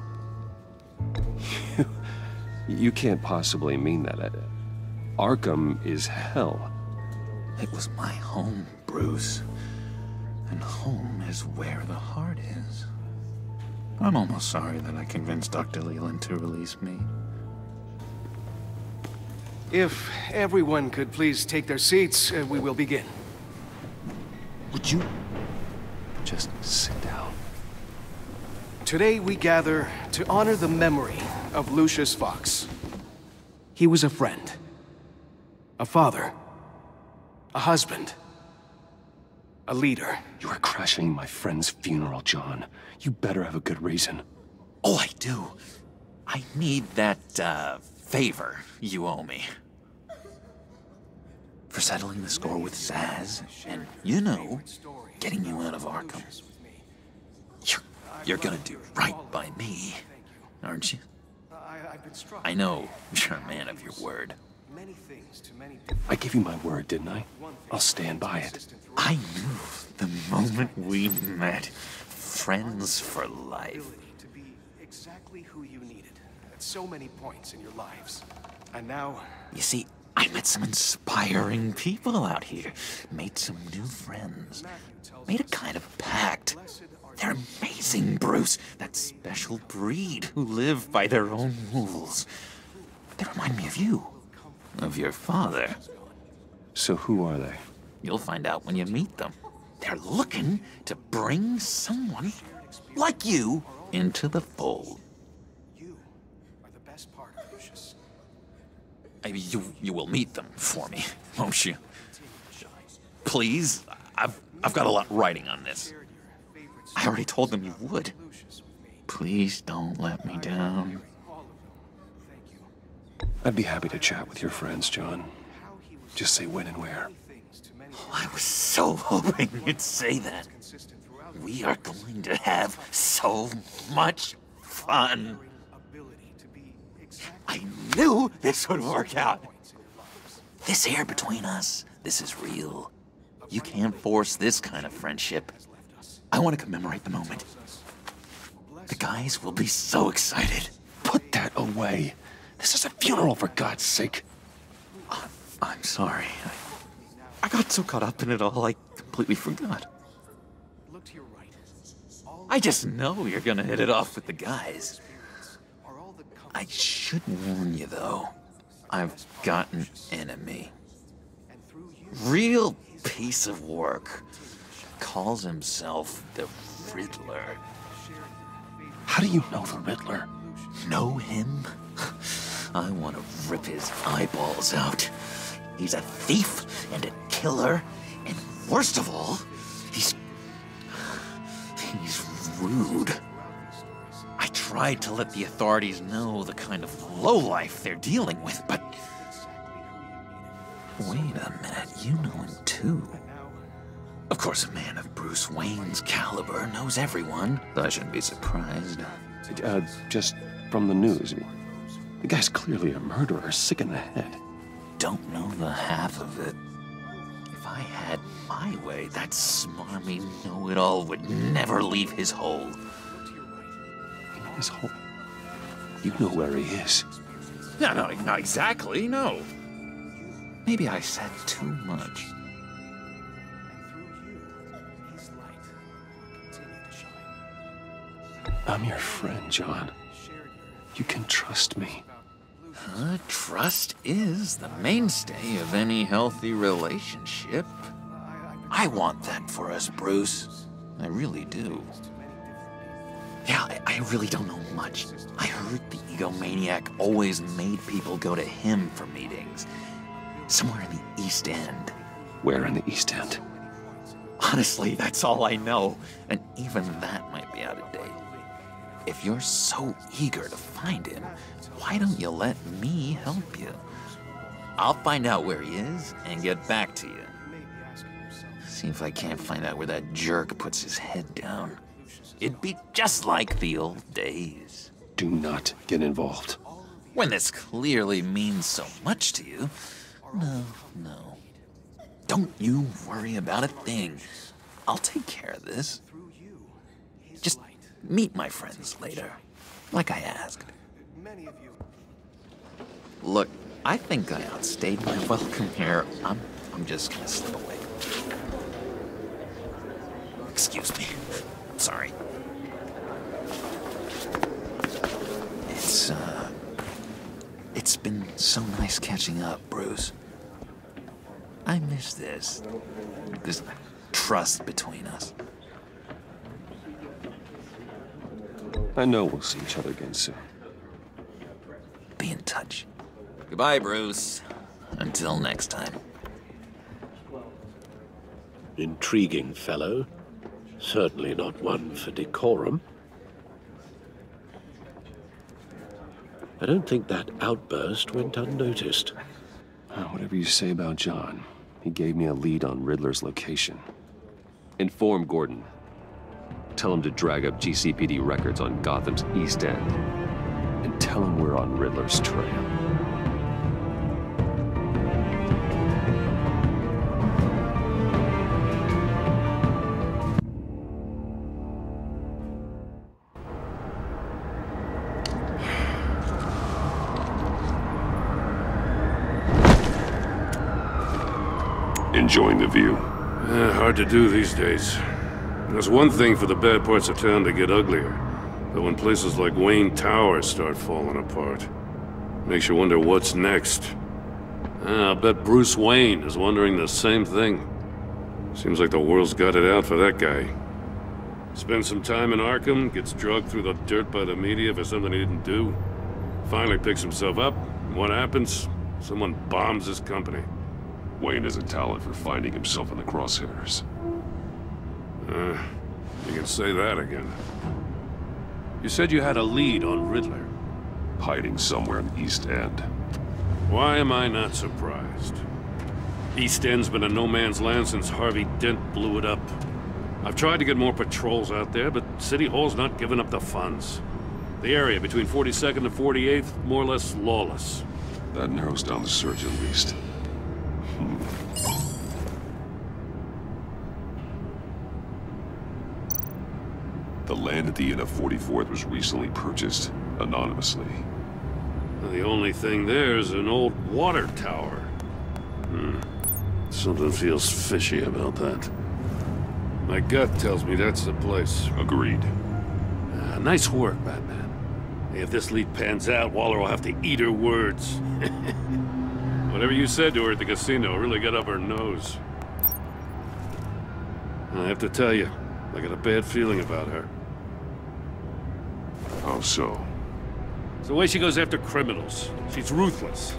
You can't possibly mean that. Arkham is hell. It was my home, Bruce. And home is where the heart is. I'm almost sorry that I convinced Dr. Leland to release me. If everyone could please take their seats, we will begin. Would you just sit down? Today we gather to honor the memory of Lucius Fox. He was a friend, a father, a husband, a leader. You are crashing my friend's funeral, John. You better have a good reason. Oh, I do. I need that, favor you owe me. For settling the score with Zaz, and, you know, getting you out of Arkham. You're gonna do right by me, aren't you? I know you're a man of your word. I gave you my word, didn't I? I'll stand by it. I knew the moment we met. Friends for life. To be exactly who you needed at so many points in your lives. And now... You see, I met some inspiring people out here. Made some new friends. Made a kind of pact. They're amazing, Bruce. That special breed who live by their own rules. They remind me of you. Of your father. So who are they? You'll find out when you meet them. They're looking to bring someone like you into the fold. You are the best part of Lucius. You will meet them for me, won't you? Please, I've got a lot riding on this. I already told them you would. Please don't let me down. I'd be happy to chat with your friends, John. Just say when and where. Oh, I was so hoping you'd say that. We are going to have so much fun. I knew this would work out. This air between us, this is real. You can't force this kind of friendship. I want to commemorate the moment. The guys will be so excited. Put that away. This is a funeral, for God's sake. I'm sorry. I got so caught up in it all, I completely forgot. I just know you're gonna hit it off with the guys. I should warn you, though. I've got an enemy. Real piece of work. Calls himself the Riddler. How do you know the Riddler? Know him? I want to rip his eyeballs out. He's a thief and a killer, and worst of all, he's rude. I tried to let the authorities know the kind of lowlife they're dealing with, but... Wait a minute, you know him too. Of course, a man of Bruce Wayne's caliber knows everyone, so I shouldn't be surprised. Just from the news. The guy's clearly a murderer, sick in the head. Don't know the half of it. If I had my way, that smarmy know-it-all would never leave his hole. His hole? You know where he is. No, not exactly, no. Maybe I said too much. I'm your friend, John. You can trust me. Trust is the mainstay of any healthy relationship. I want that for us, Bruce. I really do. Yeah, I really don't know much. I heard the egomaniac always made people go to him for meetings. Somewhere in the East End. Where in the East End? Honestly, that's all I know. And even that might be out of date. If you're so eager to find him, why don't you let me help you? I'll find out where he is and get back to you. See if I can't find out where that jerk puts his head down. It'd be just like the old days. Do not get involved. When this clearly means so much to you. No. Don't you worry about a thing. I'll take care of this. Just meet my friends later, like I asked. Look, I think I outstayed my welcome here. I'm just gonna slip away. Excuse me. Sorry. It's been so nice catching up, Bruce. I miss this trust between us. I know we'll see each other again soon. Be in touch. Goodbye, Bruce. Until next time. Intriguing fellow. Certainly not one for decorum. I don't think that outburst went unnoticed. Whatever you say about John, he gave me a lead on Riddler's location. Inform Gordon. Tell him to drag up GCPD records on Gotham's East End. and tell him we're on Riddler's trail. Enjoying the view? Hard to do these days. There's one thing for the bad parts of town to get uglier, but when places like Wayne Tower start falling apart, makes you wonder what's next. I'll bet Bruce Wayne is wondering the same thing. Seems like the world's got it out for that guy. Spends some time in Arkham, gets dragged through the dirt by the media for something he didn't do. Finally picks himself up, and what happens? Someone bombs his company. Wayne has a talent for finding himself in the crosshairs. You can say that again. You said you had a lead on Riddler. Hiding somewhere in the East End. Why am I not surprised? East End's been a no-man's land since Harvey Dent blew it up. I've tried to get more patrols out there, but City Hall's not giving up the funds. The area between 42nd and 48th, more or less lawless. That narrows down the search at least. The land at the end of 44th was recently purchased, anonymously. The only thing there is an old water tower. Something feels fishy about that. My gut tells me that's the place. Agreed. Nice work, Batman. If this lead pans out, Waller will have to eat her words. Whatever you said to her at the casino really got up her nose. I have to tell you, I got a bad feeling about her. How so? It's the way she goes after criminals. She's ruthless.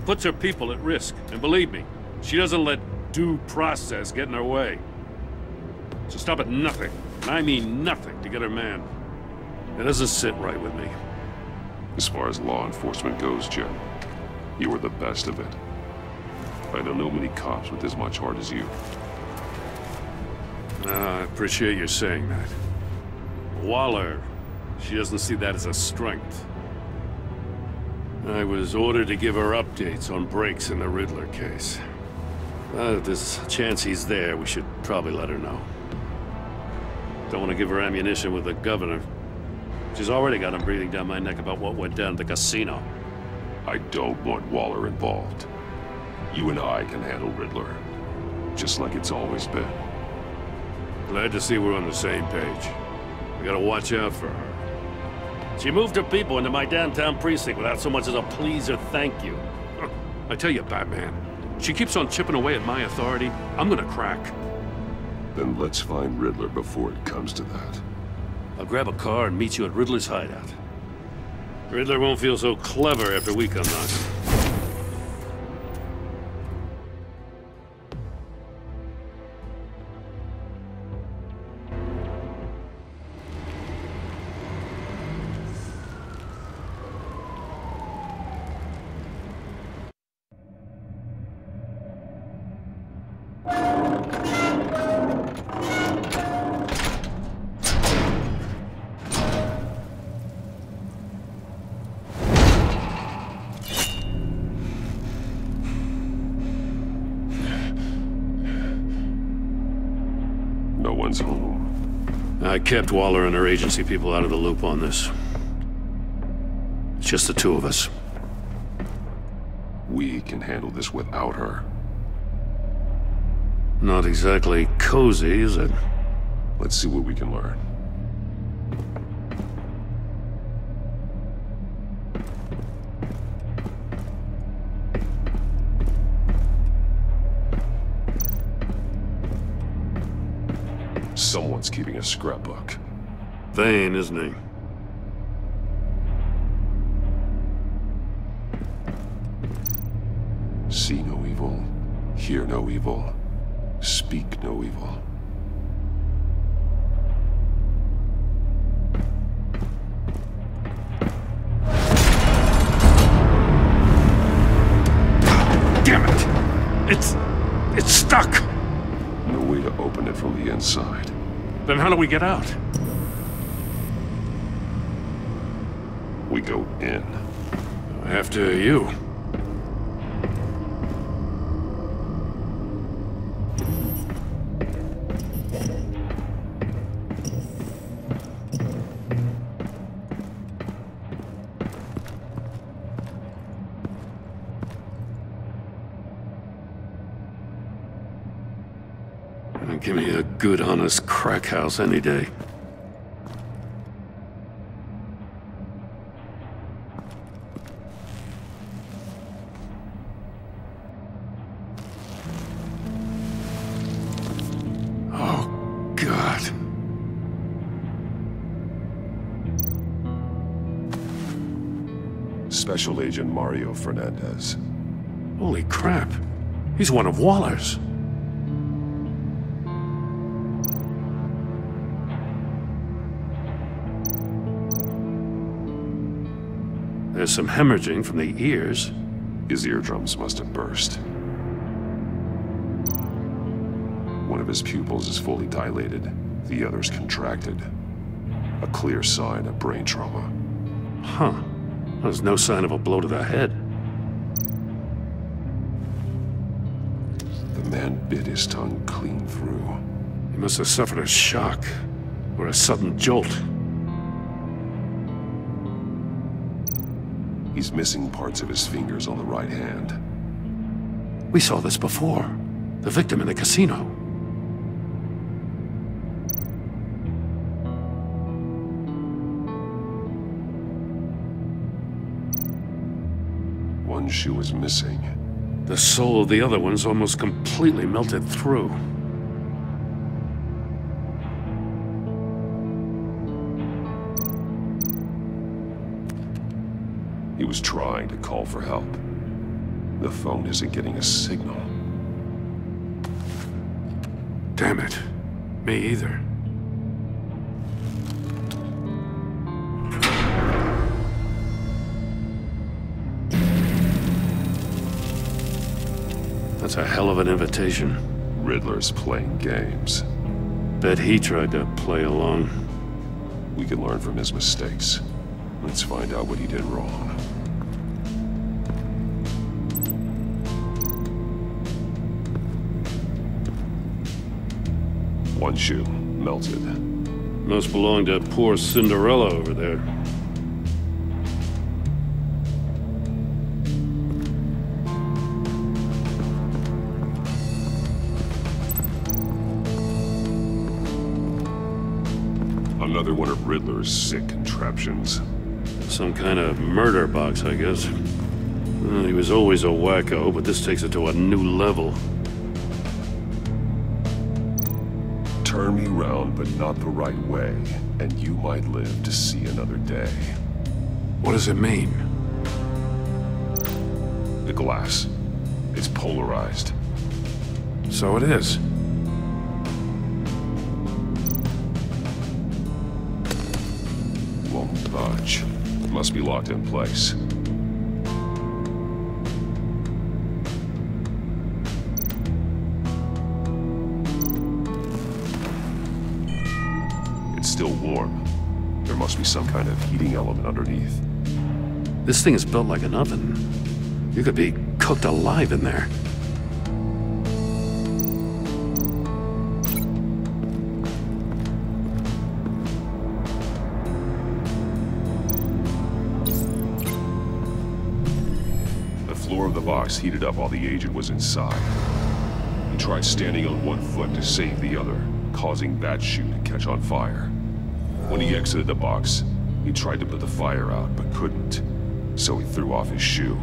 Puts her people at risk, and believe me, she doesn't let due process get in her way. So stop at nothing, and I mean nothing, to get her man. It doesn't sit right with me. As far as law enforcement goes, Jim, you were the best of it. I don't know many cops with as much heart as you. I appreciate you saying that. Waller, she doesn't see that as a strength. I was ordered to give her updates on breaks in the Riddler case. If there's a chance he's there, we should probably let her know. Don't want to give her ammunition with the governor. She's already got him breathing down my neck about what went down at the casino. I don't want Waller involved. You and I can handle Riddler, just like it's always been. Glad to see we're on the same page. We gotta watch out for her. She moved her people into my downtown precinct without so much as a please or thank you. I tell you, Batman, she keeps on chipping away at my authority, I'm gonna crack. Then let's find Riddler before it comes to that. I'll grab a car and meet you at Riddler's hideout. Riddler won't feel so clever after we come knocking. No one's home. I kept Waller and her agency people out of the loop on this. It's just the two of us. We can handle this without her. Not exactly cozy, is it? Let's see what we can learn. Someone's keeping a scrapbook. Vane, isn't he? See no evil, hear no evil, speak no evil. Damn it! It's stuck! No way to open it from the inside. Then how do we get out? We go in. After you. Give me a good, honest crack house any day. Oh, God. Special Agent Mario Fernandez. Holy crap. He's one of Waller's. There's some hemorrhaging from the ears. His eardrums must have burst. One of his pupils is fully dilated, the other's contracted. A clear sign of brain trauma. Huh. There's no sign of a blow to the head. The man bit his tongue clean through. He must have suffered a shock, or a sudden jolt. He's missing parts of his fingers on the right hand. We saw this before. The victim in the casino. One shoe is missing. The sole of the other one's almost completely melted through. He was trying to call for help. The phone isn't getting a signal. Damn it. Me either. That's a hell of an invitation. Riddler's playing games. Bet he tried to play along. We can learn from his mistakes. Let's find out what he did wrong. One shoe, melted. Must belong to poor Cinderella over there. Another one of Riddler's sick contraptions. Some kind of murder box, I guess. Well, he was always a wacko, but this takes it to a new level. Turn me round, but not the right way, and you might live to see another day. What does it mean? The glass. It's polarized. So it is. Won't budge. Must be locked in place. It's still warm. There must be some kind of heating element underneath. This thing is built like an oven. You could be cooked alive in there. The floor of the box heated up while the agent was inside. He tried standing on one foot to save the other, causing that shoe to catch on fire. When he exited the box, he tried to put the fire out, but couldn't, so he threw off his shoe.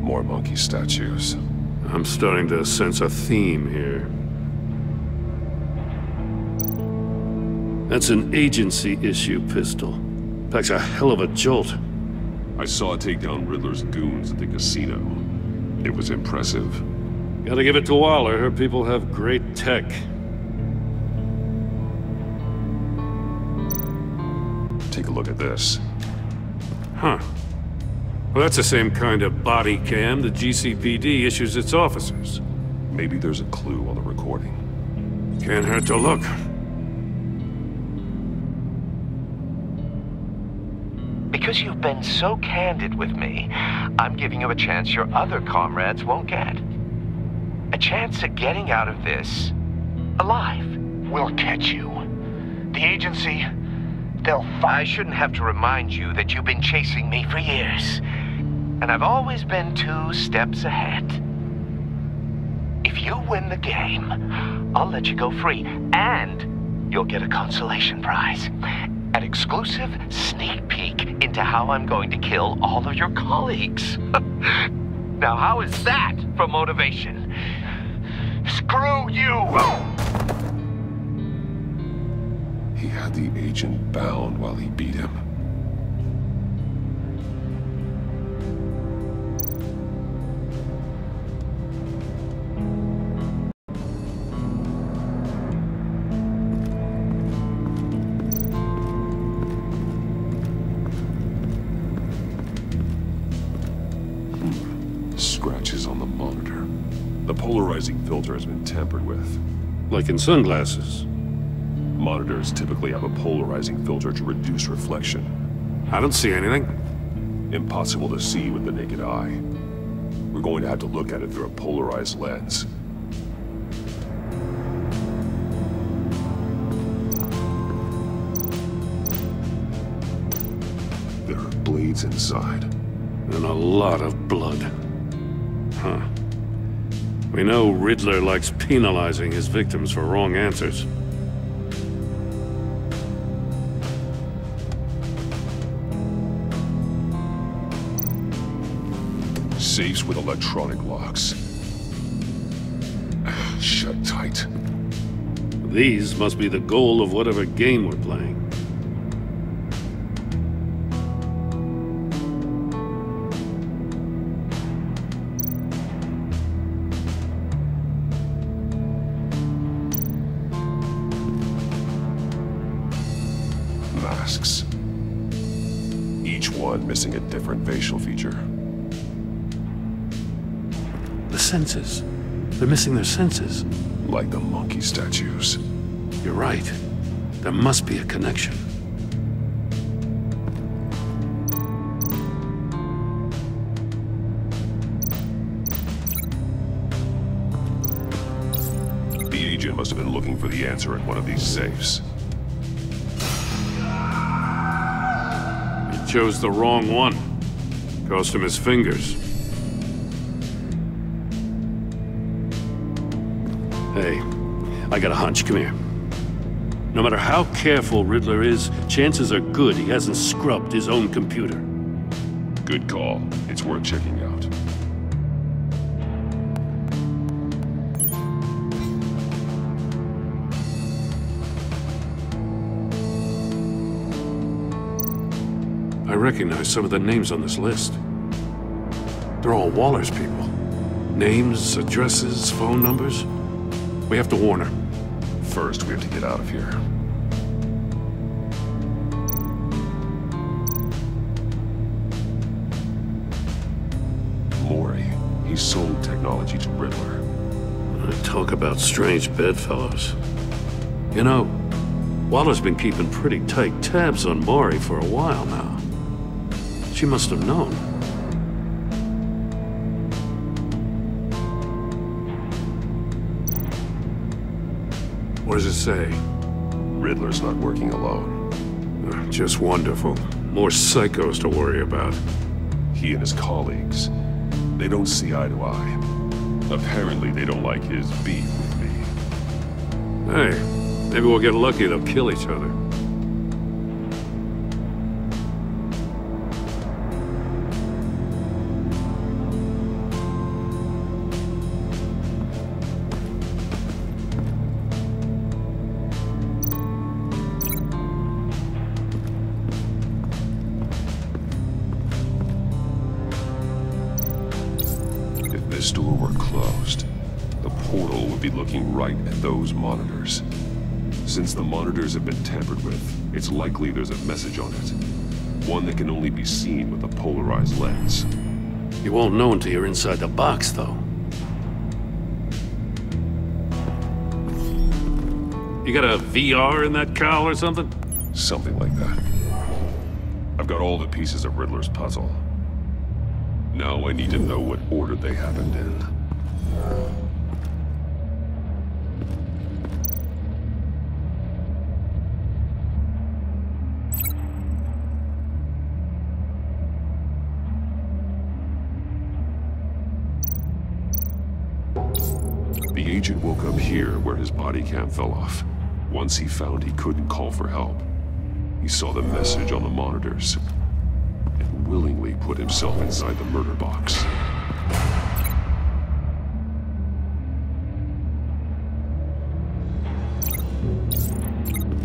More monkey statues. I'm starting to sense a theme here. That's an agency-issue pistol. Packs a hell of a jolt. I saw it take down Riddler's goons at the casino. It was impressive. Gotta give it to Waller. Her people have great tech. Take a look at this. Huh. Well, that's the same kind of body cam the GCPD issues its officers. Maybe there's a clue on the recording. Can't hurt to look. Because you've been so candid with me, I'm giving you a chance your other comrades won't get. A chance at getting out of this alive. We'll catch you. The agency, they'll I shouldn't have to remind you that you've been chasing me for years. And I've always been 2 steps ahead. If you win the game, I'll let you go free, and you'll get a consolation prize. An exclusive sneak peek into how I'm going to kill all of your colleagues. Now, how is that for motivation? Screw you! He had the agent bound while he beat him. Scratches on the monitor. The polarizing filter has been tampered with. Like in sunglasses. Monitors typically have a polarizing filter to reduce reflection. I don't see anything. Impossible to see with the naked eye. We're going to have to look at it through a polarized lens. There are blades inside. And a lot of blood. Huh. We know Riddler likes penalizing his victims for wrong answers. Safes with electronic locks. Shut tight. These must be the goal of whatever game we're playing. Masks. Each one missing a different facial feature. The senses. They're missing their senses. Like the monkey statues. You're right. There must be a connection. The agent must have been looking for the answer in one of these safes. He chose the wrong one. Cost him his fingers. Hey, I got a hunch. Come here. No matter how careful Riddler is, chances are good he hasn't scrubbed his own computer. Good call. It's worth checking out. I recognize some of the names on this list. They're all Waller's people. Names, addresses, phone numbers. We have to warn her. First, we have to get out of here. Mori. He sold technology to Riddler. Talk about strange bedfellows. You know, Waller's been keeping pretty tight tabs on Mori for a while now. She must have known. What does it say? Riddler's not working alone. Just wonderful. More psychos to worry about. He and his colleagues, they don't see eye to eye. Apparently, they don't like his beef with me. Hey, maybe we'll get lucky they'll kill each other. If this door were closed, portal would be looking right at those monitors. Since the monitors have been tampered with, it's likely there's a message on it. One that can only be seen with a polarized lens. You won't know until you're inside the box, though. You got a VR in that cowl or something? Something like that. I've got all the pieces of Riddler's puzzle. Now I need to know what order they happened in. The agent woke up here where his body cam fell off. Once he found he couldn't call for help, he saw the message on the monitors and willingly put himself inside the murder box.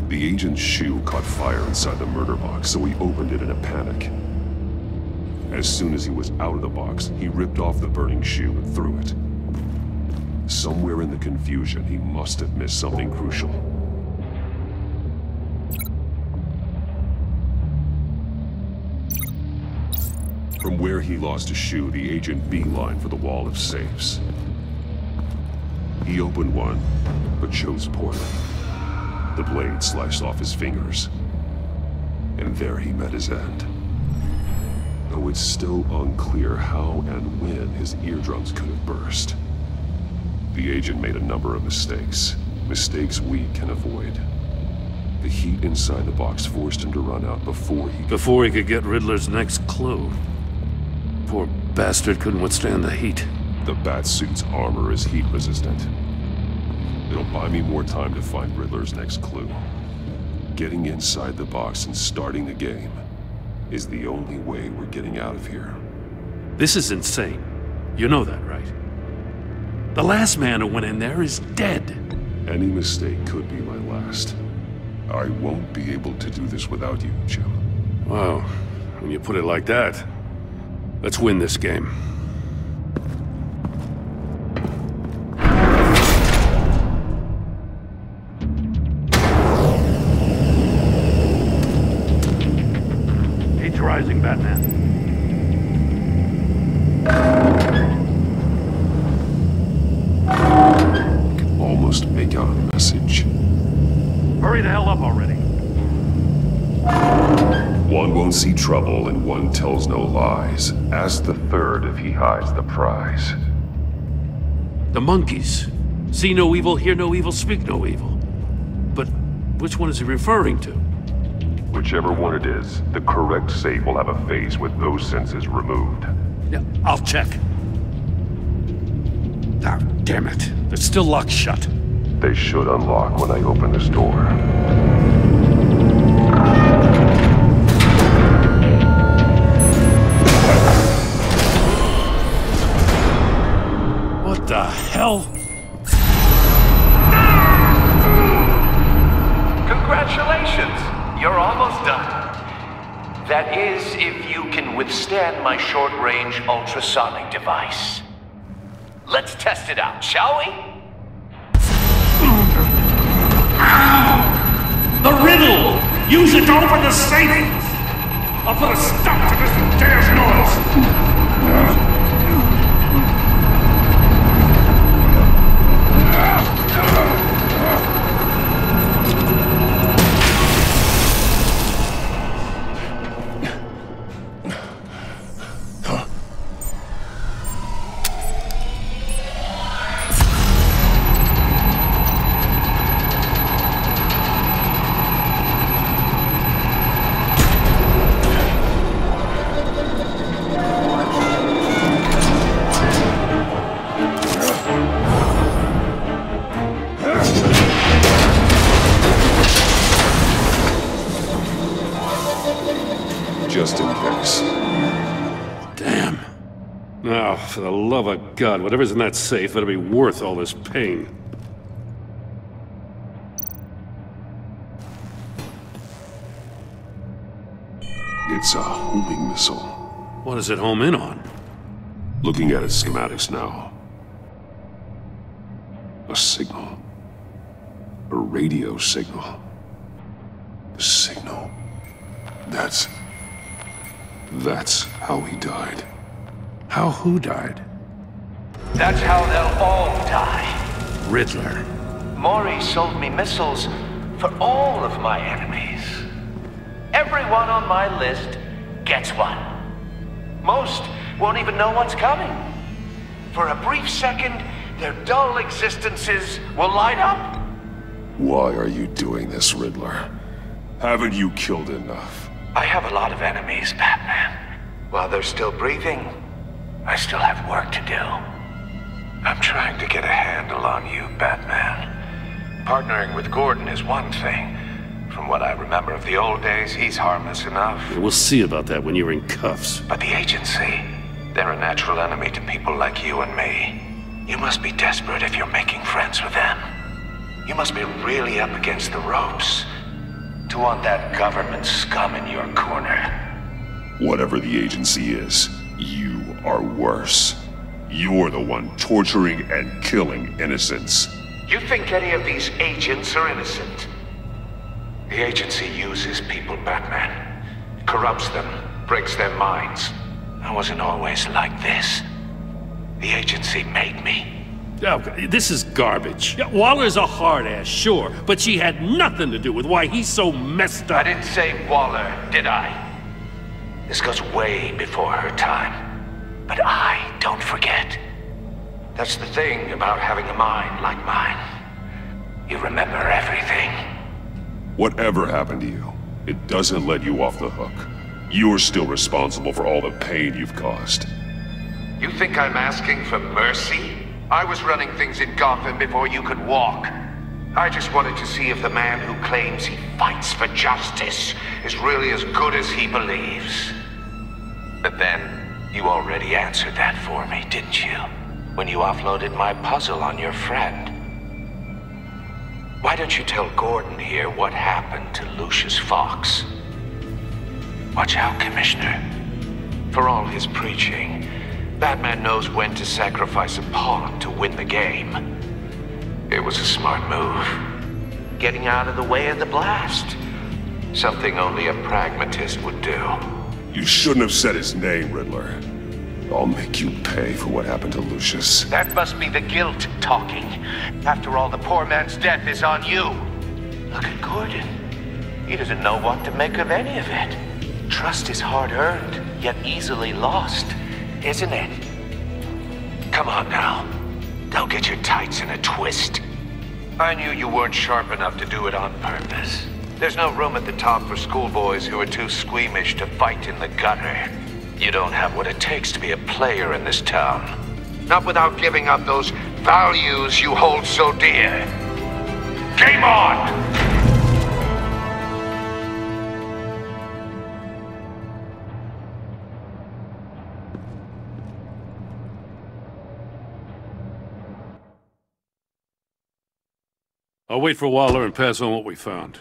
The agent's shoe caught fire inside the murder box, so he opened it in a panic. As soon as he was out of the box, he ripped off the burning shoe and threw it. Somewhere in the confusion, he must have missed something crucial. From where he lost a shoe, the agent beelined for the wall of safes. He opened one, but chose poorly. The blade sliced off his fingers. And there he met his end. Though it's still unclear how and when his eardrums could have burst. The agent made a number of mistakes. Mistakes we can avoid. The heat inside the box forced him to run out before he could get Riddler's next clue. Poor bastard couldn't withstand the heat. The Batsuit's armor is heat resistant. It'll buy me more time to find Riddler's next clue. Getting inside the box and starting the game is the only way we're getting out of here. This is insane. You know that, right? The last man who went in there is dead. Any mistake could be my last. I won't be able to do this without you, Jim. Wow, when you put it like that, let's win this game. Heat's rising, Batman. Almost make out a message. Hurry the hell up already. One won't see trouble and one tells no lies. Ask the third if he hides the prize. The monkeys. See no evil, hear no evil, speak no evil. But which one is he referring to? Whichever one it is, the correct safe will have a face with those senses removed. Yeah, I'll check. Ah, damn it. They're still locked shut. They should unlock when I open this door. What the hell? Congratulations! You're almost done. That is, if you can withstand my short-range ultrasonic device. Let's test it out, shall we? The riddle! Use it to open the safe! I'll put a stop to this damn noise! Just in case. Damn. Now, for the love of God, whatever's in that safe better be worth all this pain. It's a homing missile. What does it home in on? Looking at its schematics now. A signal. A radio signal. A signal. That's how he died. How who died? That's how they'll all die. Riddler. Maury sold me missiles for all of my enemies. Everyone on my list gets one. Most won't even know what's coming. For a brief second, their dull existences will light up. Why are you doing this, Riddler? Haven't you killed enough? I have a lot of enemies, Batman. While they're still breathing, I still have work to do. I'm trying to get a handle on you, Batman. Partnering with Gordon is one thing. From what I remember of the old days, he's harmless enough. We'll see about that when you're in cuffs. But the agency, they're a natural enemy to people like you and me. You must be desperate if you're making friends with them. You must be really up against the ropes to want that government scum in your corner. Whatever the agency is, you are worse. You're the one torturing and killing innocents. You think any of these agents are innocent? The agency uses people, Batman. Corrupts them, breaks their minds. I wasn't always like this. The agency made me. Oh, this is garbage. Yeah, Waller's a hard-ass, sure, but she had nothing to do with why he's so messed up. I didn't say Waller, did I? This goes way before her time. But I don't forget. That's the thing about having a mind like mine. You remember everything. Whatever happened to you, it doesn't let you off the hook. You're still responsible for all the pain you've caused. You think I'm asking for mercy? I was running things in Gotham before you could walk. I just wanted to see if the man who claims he fights for justice is really as good as he believes. But then, you already answered that for me, didn't you? When you offloaded my puzzle on your friend. Why don't you tell Gordon here what happened to Lucius Fox? Watch out, Commissioner. For all his preaching, Batman knows when to sacrifice a pawn to win the game. It was a smart move. Getting out of the way of the blast. Something only a pragmatist would do. You shouldn't have said his name, Riddler. I'll make you pay for what happened to Lucius. That must be the guilt talking. After all, the poor man's death is on you. Look at Gordon. He doesn't know what to make of any of it. Trust is hard-earned, yet easily lost, isn't it? Come on now. Don't get your tights in a twist. I knew you weren't sharp enough to do it on purpose. There's no room at the top for schoolboys who are too squeamish to fight in the gutter. You don't have what it takes to be a player in this town. Not without giving up those values you hold so dear. Game on! I'll wait for Waller and pass on what we found.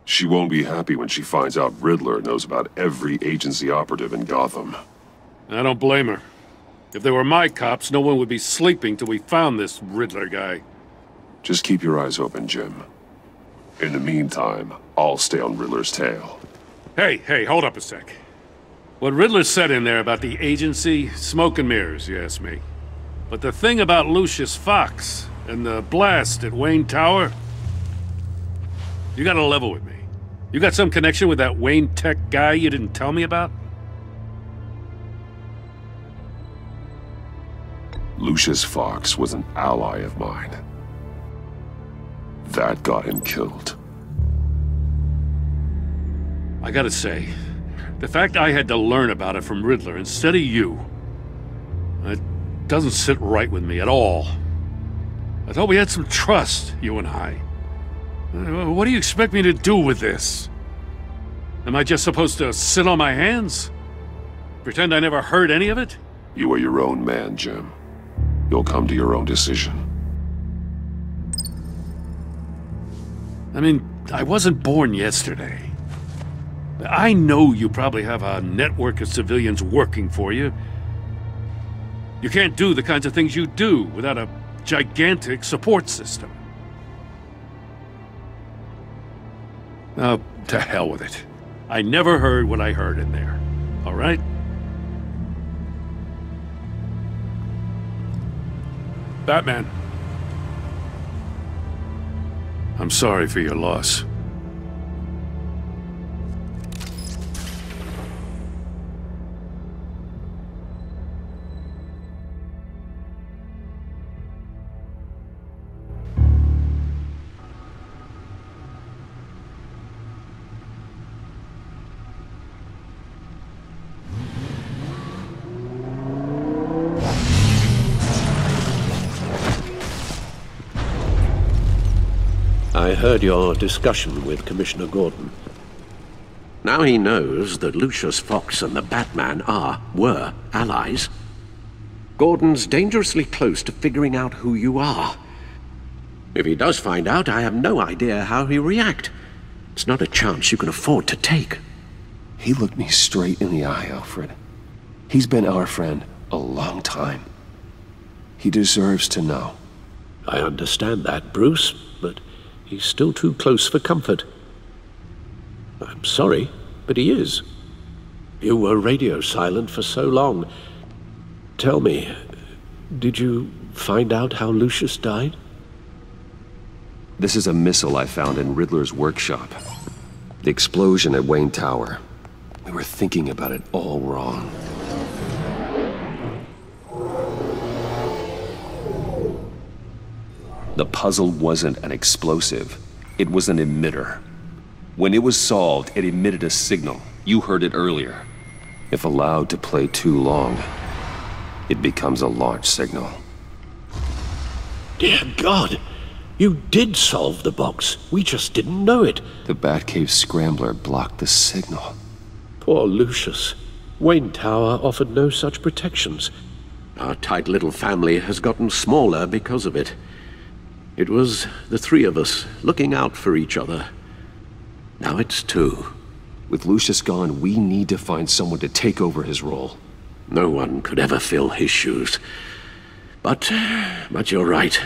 She won't be happy when she finds out Riddler knows about every agency operative in Gotham. I don't blame her. If they were my cops, no one would be sleeping till we found this Riddler guy. Just keep your eyes open, Jim. In the meantime, I'll stay on Riddler's tail. Hey, hold up a sec. What Riddler said in there about the agency, smoke and mirrors, you ask me. But the thing about Lucius Fox and the blast at Wayne Tower, you gotta level with me. You got some connection with that Wayne Tech guy you didn't tell me about? Lucius Fox was an ally of mine. That got him killed. I gotta say, the fact I had to learn about it from Riddler instead of you, it doesn't sit right with me at all. I thought we had some trust, you and I. What do you expect me to do with this? Am I just supposed to sit on my hands? Pretend I never heard any of it? You are your own man, Jim. You'll come to your own decision. I mean, I wasn't born yesterday. I know you probably have a network of civilians working for you. You can't do the kinds of things you do without a gigantic support system. Oh, to hell with it. I never heard what I heard in there. All right? Batman. I'm sorry for your loss. I heard your discussion with Commissioner Gordon. Now he knows that Lucius Fox and the Batman were allies. Gordon's dangerously close to figuring out who you are. If he does find out, I have no idea how he'll react. It's not a chance you can afford to take. He looked me straight in the eye, Alfred. He's been our friend a long time. He deserves to know. I understand that, Bruce, but he's still too close for comfort. I'm sorry, but he is. You were radio silent for so long. Tell me, did you find out how Lucius died? This is a missile I found in Riddler's workshop. The explosion at Wayne Tower. We were thinking about it all wrong. The puzzle wasn't an explosive. It was an emitter. When it was solved, it emitted a signal. You heard it earlier. If allowed to play too long, it becomes a launch signal. Dear God! You did solve the box. We just didn't know it. The Batcave scrambler blocked the signal. Poor Lucius. Wayne Tower offered no such protections. Our tight little family has gotten smaller because of it. It was the three of us looking out for each other. Now it's two. With Lucius gone, we need to find someone to take over his role. No one could ever fill his shoes. But you're right.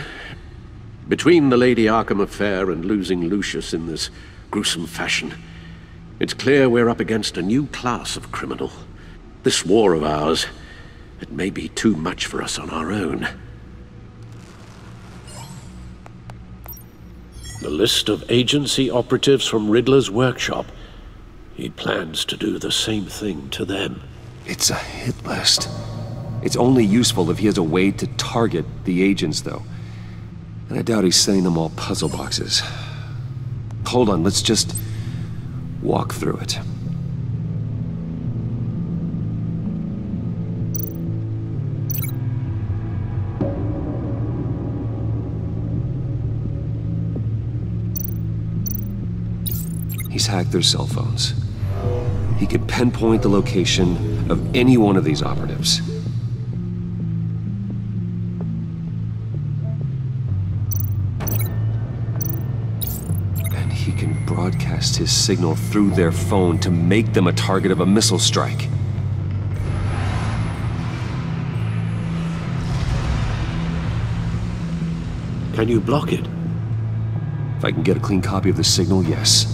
Between the Lady Arkham affair and losing Lucius in this gruesome fashion, it's clear we're up against a new class of criminal. This war of ours, it may be too much for us on our own. The list of agency operatives from Riddler's workshop. He plans to do the same thing to them. It's a hit list. It's only useful if he has a way to target the agents, though. And I doubt he's sending them all puzzle boxes. Hold on, let's just walk through it. He's hacked their cell phones. He can pinpoint the location of any one of these operatives. And he can broadcast his signal through their phone to make them a target of a missile strike. Can you block it? If I can get a clean copy of the signal, yes.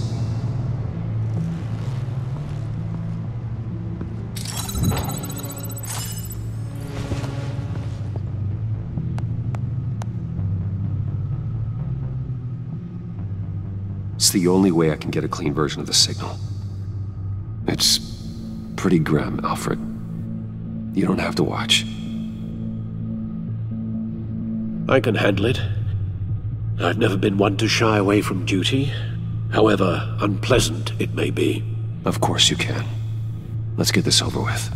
It's the only way I can get a clean version of the signal. It's pretty grim, Alfred. You don't have to watch. I can handle it. I've never been one to shy away from duty, however unpleasant it may be. Of course you can. Let's get this over with.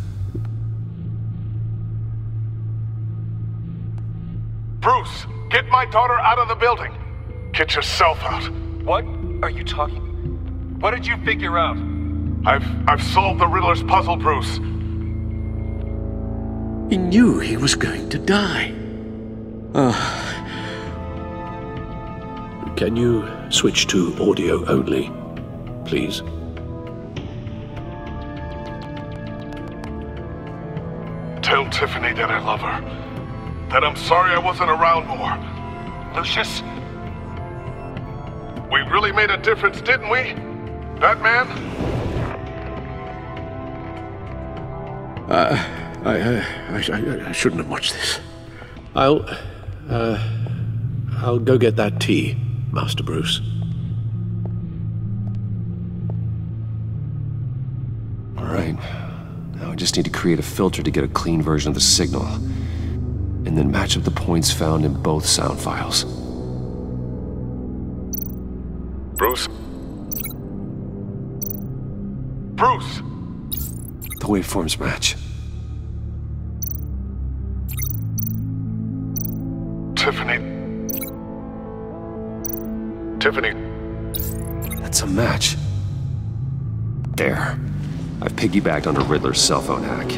Bruce, get my daughter out of the building. Get yourself out. What are you talking? What did you figure out? I've solved the Riddler's puzzle, Bruce. He knew he was going to die. Can you switch to audio only, please? Tell Tiffany that I love her. And I'm sorry I wasn't around more. Lucius? We really made a difference, didn't we? Batman? I shouldn't have watched this. I'll go get that tea, Master Bruce. All right. Now I just need to create a filter to get a clean version of the signal, and then match up the points found in both sound files. Bruce? Bruce! The waveforms match. Tiffany. That's a match. There. I've piggybacked on a Riddler's cell phone hack.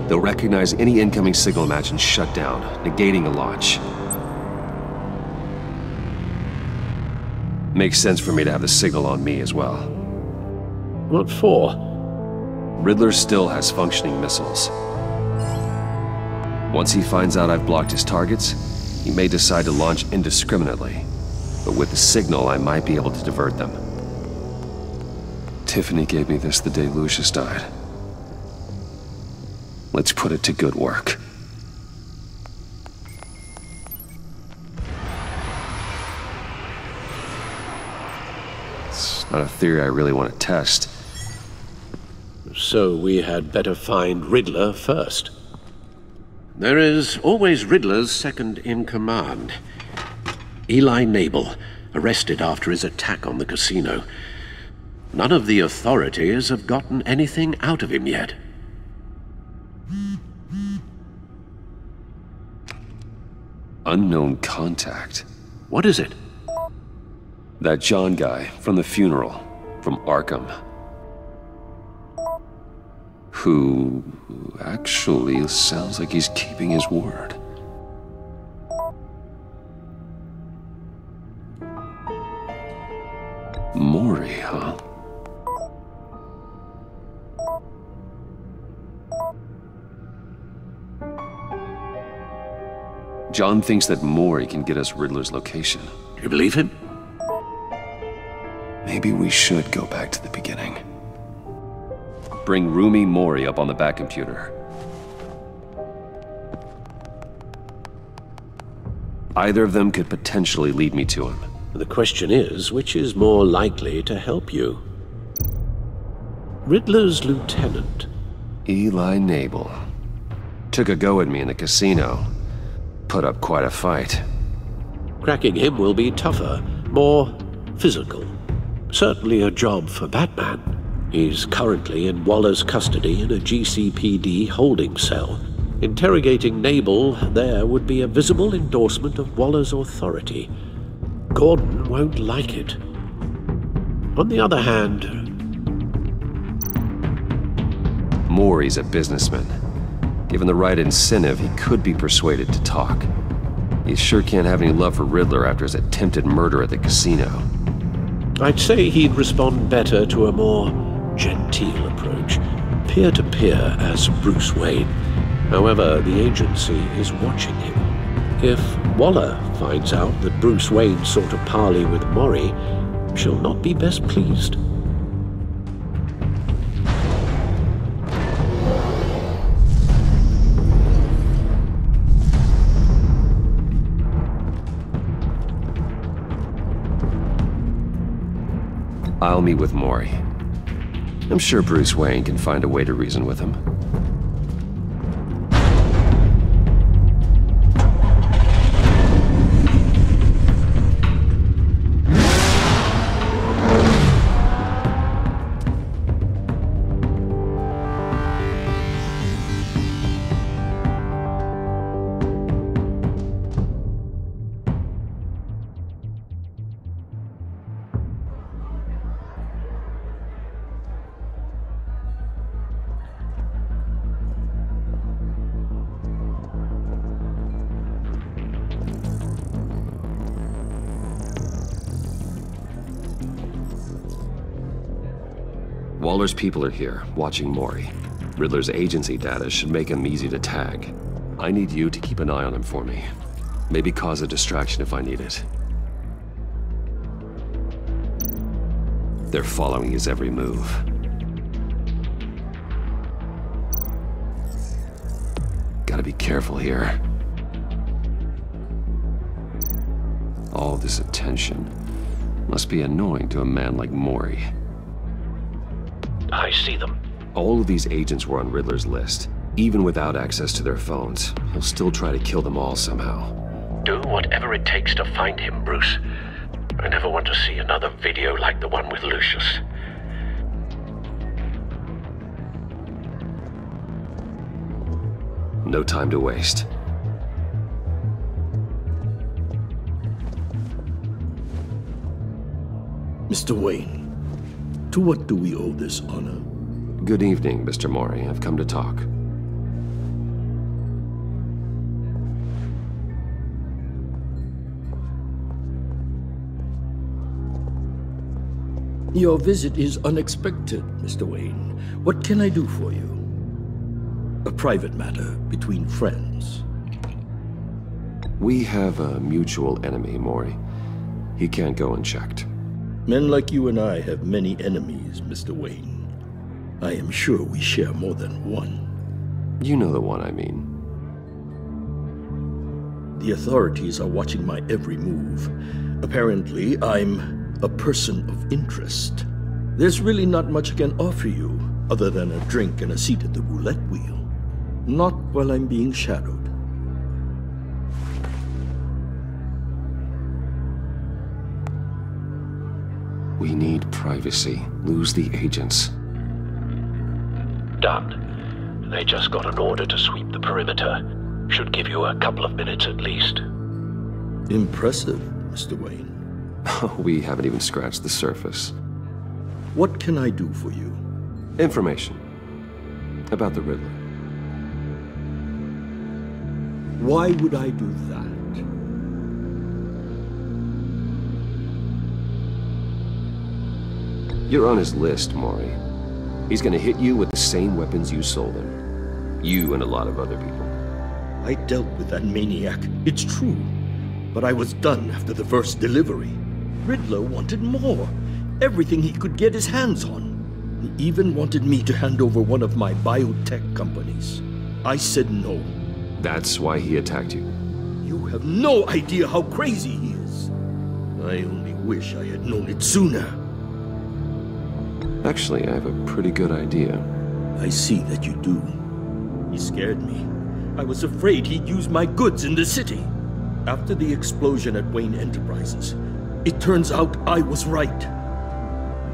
They'll recognize any incoming signal match and shut down, negating a launch. Makes sense for me to have the signal on me as well. What for? Riddler still has functioning missiles. Once he finds out I've blocked his targets, he may decide to launch indiscriminately. But with the signal, I might be able to divert them. Tiffany gave me this the day Lucius died. Let's put it to good work. It's not a theory I really want to test. So we had better find Riddler first. There is always Riddler's second in command. Eli Nabel, arrested after his attack on the casino. None of the authorities have gotten anything out of him yet. Unknown contact. What is it? That John guy from the funeral, from Arkham. Who actually sounds like he's keeping his word. Mori, huh? John thinks that Mori can get us Riddler's location. You believe him? Maybe we should go back to the beginning. Bring Rumi Mori up on the back computer. Either of them could potentially lead me to him. The question is, which is more likely to help you? Riddler's lieutenant. Eli Nabel. Took a go at me in the casino. Put up quite a fight. Cracking him will be tougher, more physical. Certainly a job for Batman. He's currently in Waller's custody in a GCPD holding cell. Interrogating Nabel there would be a visible endorsement of Waller's authority. Gordon won't like it. On the other hand... Mori's a businessman. Given the right incentive, he could be persuaded to talk. He sure can't have any love for Riddler after his attempted murder at the casino. I'd say he'd respond better to a more genteel approach, peer-to-peer as Bruce Wayne. However, the agency is watching him. If Waller finds out that Bruce Wayne sought a parley with Mori, she'll not be best pleased. I'll meet with Mori. I'm sure Bruce Wayne can find a way to reason with him. Waller's people are here, watching Mori. Riddler's agency data should make him easy to tag. I need you to keep an eye on him for me. Maybe cause a distraction if I need it. They're following his every move. Gotta be careful here. All this attention must be annoying to a man like Mori. I see them. All of these agents were on Riddler's list. Even without access to their phones, he'll still try to kill them all somehow. Do whatever it takes to find him, Bruce. I never want to see another video like the one with Lucius. No time to waste. Mr. Wayne, to what do we owe this honor? Good evening, Mr. Mori. I've come to talk. Your visit is unexpected, Mr. Wayne. What can I do for you? A private matter between friends. We have a mutual enemy, Mori. He can't go unchecked. Men like you and I have many enemies, Mr. Wayne. I am sure we share more than one. You know the one I mean. The authorities are watching my every move. Apparently, I'm a person of interest. There's really not much I can offer you, other than a drink and a seat at the roulette wheel. Not while I'm being shadowed. We need privacy. Lose the agents. Done. They just got an order to sweep the perimeter. Should give you a couple of minutes at least. Impressive, Mr. Wayne. We haven't even scratched the surface. What can I do for you? Information. About the Riddler. Why would I do that? You're on his list, Mori. He's gonna hit you with the same weapons you sold him. You and a lot of other people. I dealt with that maniac, it's true. But I was done after the first delivery. Riddler wanted more. Everything he could get his hands on. He even wanted me to hand over one of my biotech companies. I said no. That's why he attacked you. You have no idea how crazy he is. I only wish I had known it sooner. Actually, I have a pretty good idea. I see that you do. He scared me. I was afraid he'd use my goods in the city. After the explosion at Wayne Enterprises, it turns out I was right.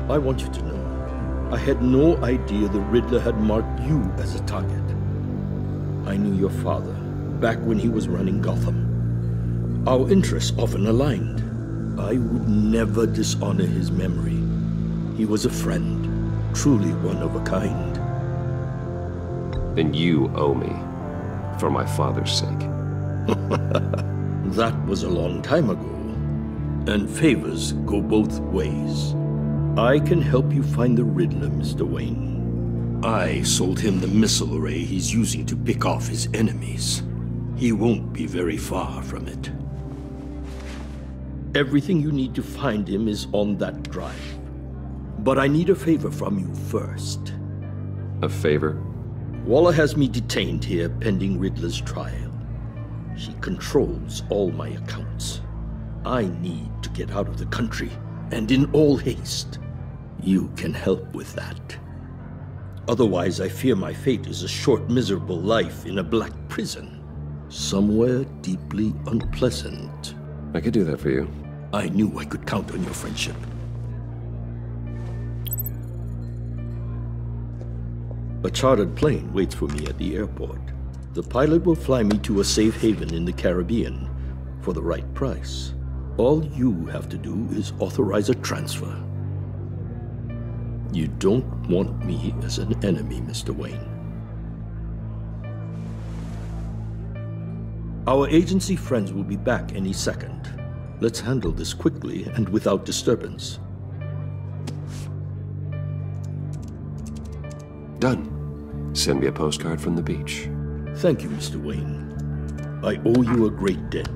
I want you to know, I had no idea the Riddler had marked you as a target. I knew your father, back when he was running Gotham. Our interests often aligned. I would never dishonor his memory. He was a friend, truly one of a kind. Then you owe me, for my father's sake. That was a long time ago, and favors go both ways. I can help you find the Riddler, Mr. Wayne. I sold him the missile array he's using to pick off his enemies. He won't be very far from it. Everything you need to find him is on that drive. But I need a favor from you first. A favor? Waller has me detained here pending Riddler's trial. She controls all my accounts. I need to get out of the country, and in all haste. You can help with that. Otherwise, I fear my fate is a short, miserable life in a black prison. Somewhere deeply unpleasant. I could do that for you. I knew I could count on your friendship. A chartered plane waits for me at the airport. The pilot will fly me to a safe haven in the Caribbean for the right price. All you have to do is authorize a transfer. You don't want me as an enemy, Mr. Wayne. Our agency friends will be back any second. Let's handle this quickly and without disturbance. Done. Send me a postcard from the beach. Thank you, Mr. Wayne. I owe you a great debt.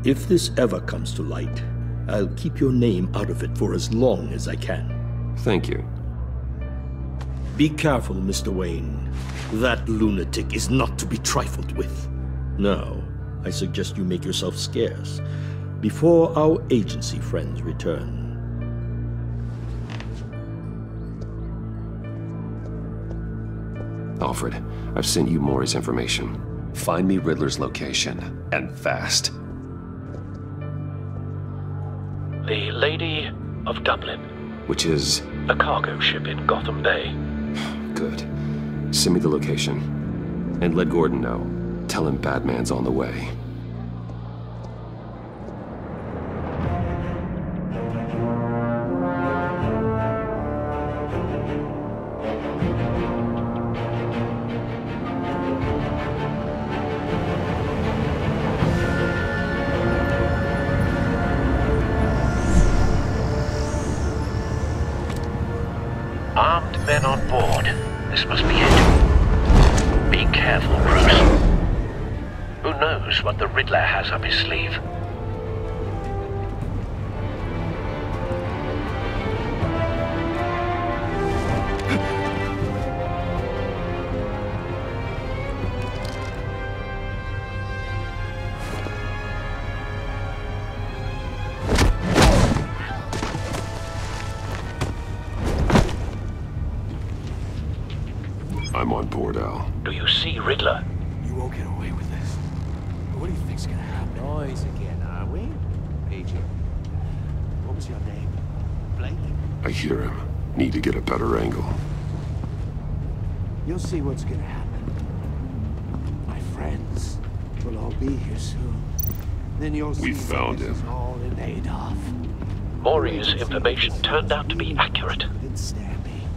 If this ever comes to light, I'll keep your name out of it for as long as I can. Thank you. Be careful, Mr. Wayne. That lunatic is not to be trifled with. Now, I suggest you make yourself scarce before our agency friends return. Alfred, I've sent you Maury's information. Find me Riddler's location, and fast. The Lady of Dublin. Which is? A cargo ship in Gotham Bay. Good. Send me the location. And let Gordon know. Tell him Batman's on the way. Armed men on board. This must be it. Be careful, Bruce. Who knows what the Riddler has up his sleeve? I'm on board, Al. Do you see Riddler? You won't get away with this. What do you think's gonna happen? Noise again, are we? Agent. What was your name? Blake? I hear him. Need to get a better angle. You'll see what's gonna happen. My friends will all be here soon. Then you'll see. We found him. All in Adolf. Maury's information turned out to be accurate.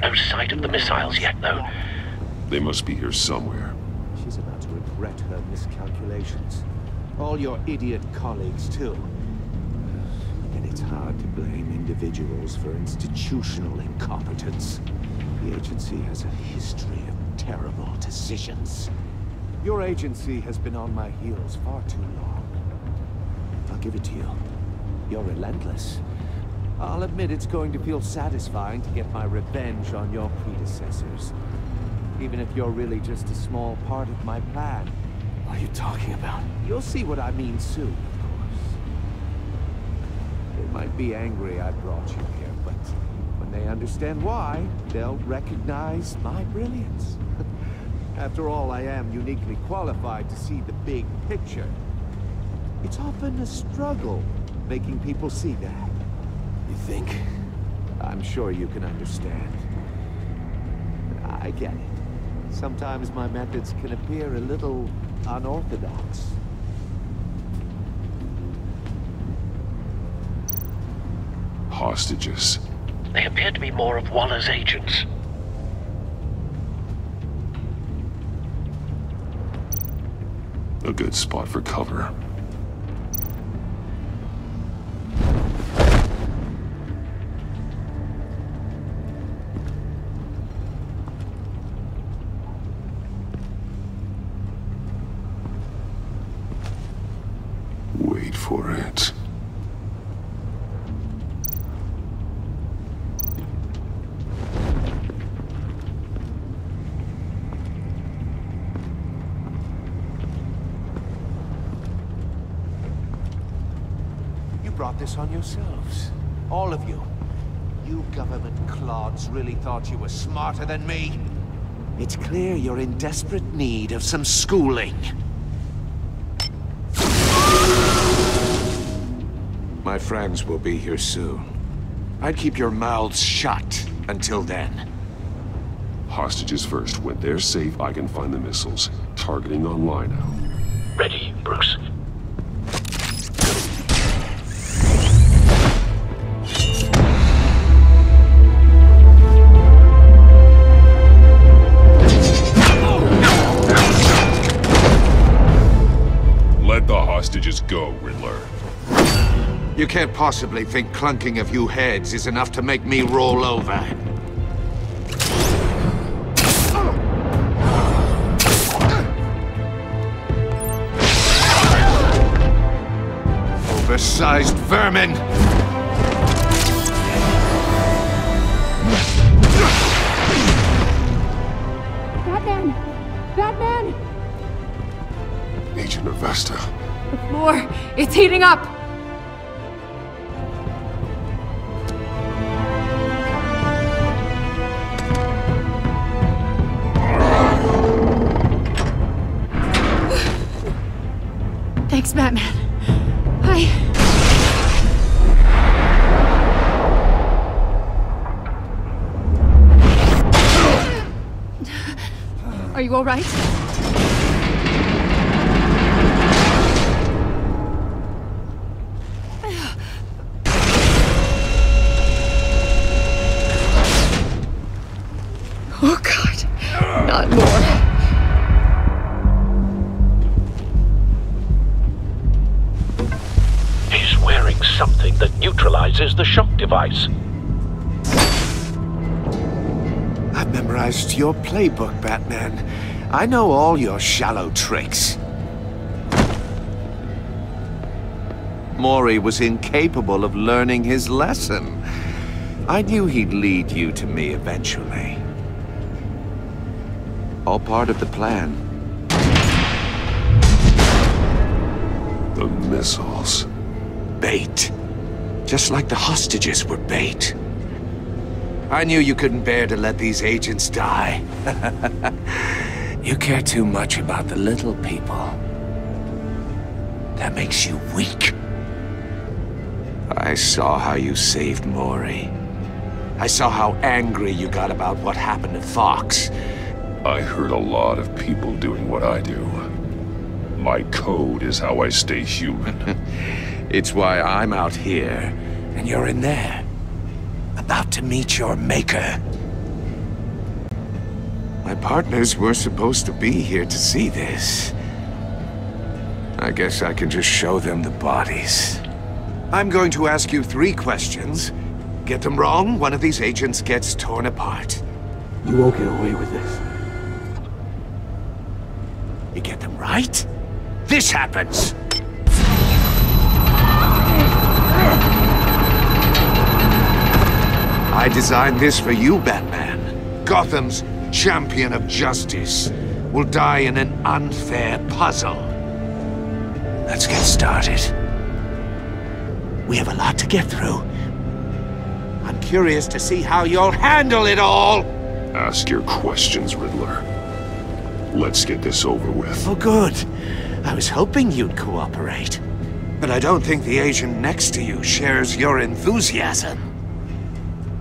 No sight of the missiles yet, though. They must be here somewhere. She's about to regret her miscalculations. All your idiot colleagues, too. And it's hard to blame individuals for institutional incompetence. The agency has a history of terrible decisions. Your agency has been on my heels far too long. I'll give it to you. You're relentless. I'll admit it's going to feel satisfying to get my revenge on your predecessors. Even if you're really just a small part of my plan. What are you talking about? You'll see what I mean soon, of course. They might be angry I brought you here, but when they understand why, they'll recognize my brilliance. After all, I am uniquely qualified to see the big picture. It's often a struggle making people see that. You think? I'm sure you can understand. I get it. Sometimes my methods can appear a little unorthodox. Hostages. They appear to be more of Waller's agents. A good spot for cover. Wait for it. You brought this on yourselves. All of you. You government clods really thought you were smarter than me? It's clear you're in desperate need of some schooling. My friends will be here soon. I'd keep your mouths shut until then. Hostages first. When they're safe, I can find the missiles. Targeting online now. Ready, Bruce. Let the hostages go, Riddler. You can't possibly think clunking a few heads is enough to make me roll over. oversized vermin! Batman! Batman! Agent Avesta. The floor, it's heating up! Thanks, Batman. Are you all right? Oh, God. Not more. He's wearing something that neutralizes the shock device. I've memorized your playbook, Batman. I know all your shallow tricks. Mori was incapable of learning his lesson. I knew he'd lead you to me eventually. All part of the plan. The missiles. Bait. Just like the hostages were bait. I knew you couldn't bear to let these agents die. You care too much about the little people. That makes you weak. I saw how you saved Mori. I saw how angry you got about what happened to Fox. I hurt a lot of people doing what I do. My code is how I stay human. It's why I'm out here, and you're in there. About to meet your maker. My partners were supposed to be here to see this. I guess I can just show them the bodies. I'm going to ask you 3 questions. Get them wrong, one of these agents gets torn apart. You won't get away with this. You get them right, this happens! I designed this for you, Batman. Gotham's champion of justice will die in an unfair puzzle. Let's get started. We have a lot to get through. I'm curious to see how you'll handle it all! Ask your questions, Riddler. Let's get this over with. Oh, good. I was hoping you'd cooperate. But I don't think the agent next to you shares your enthusiasm.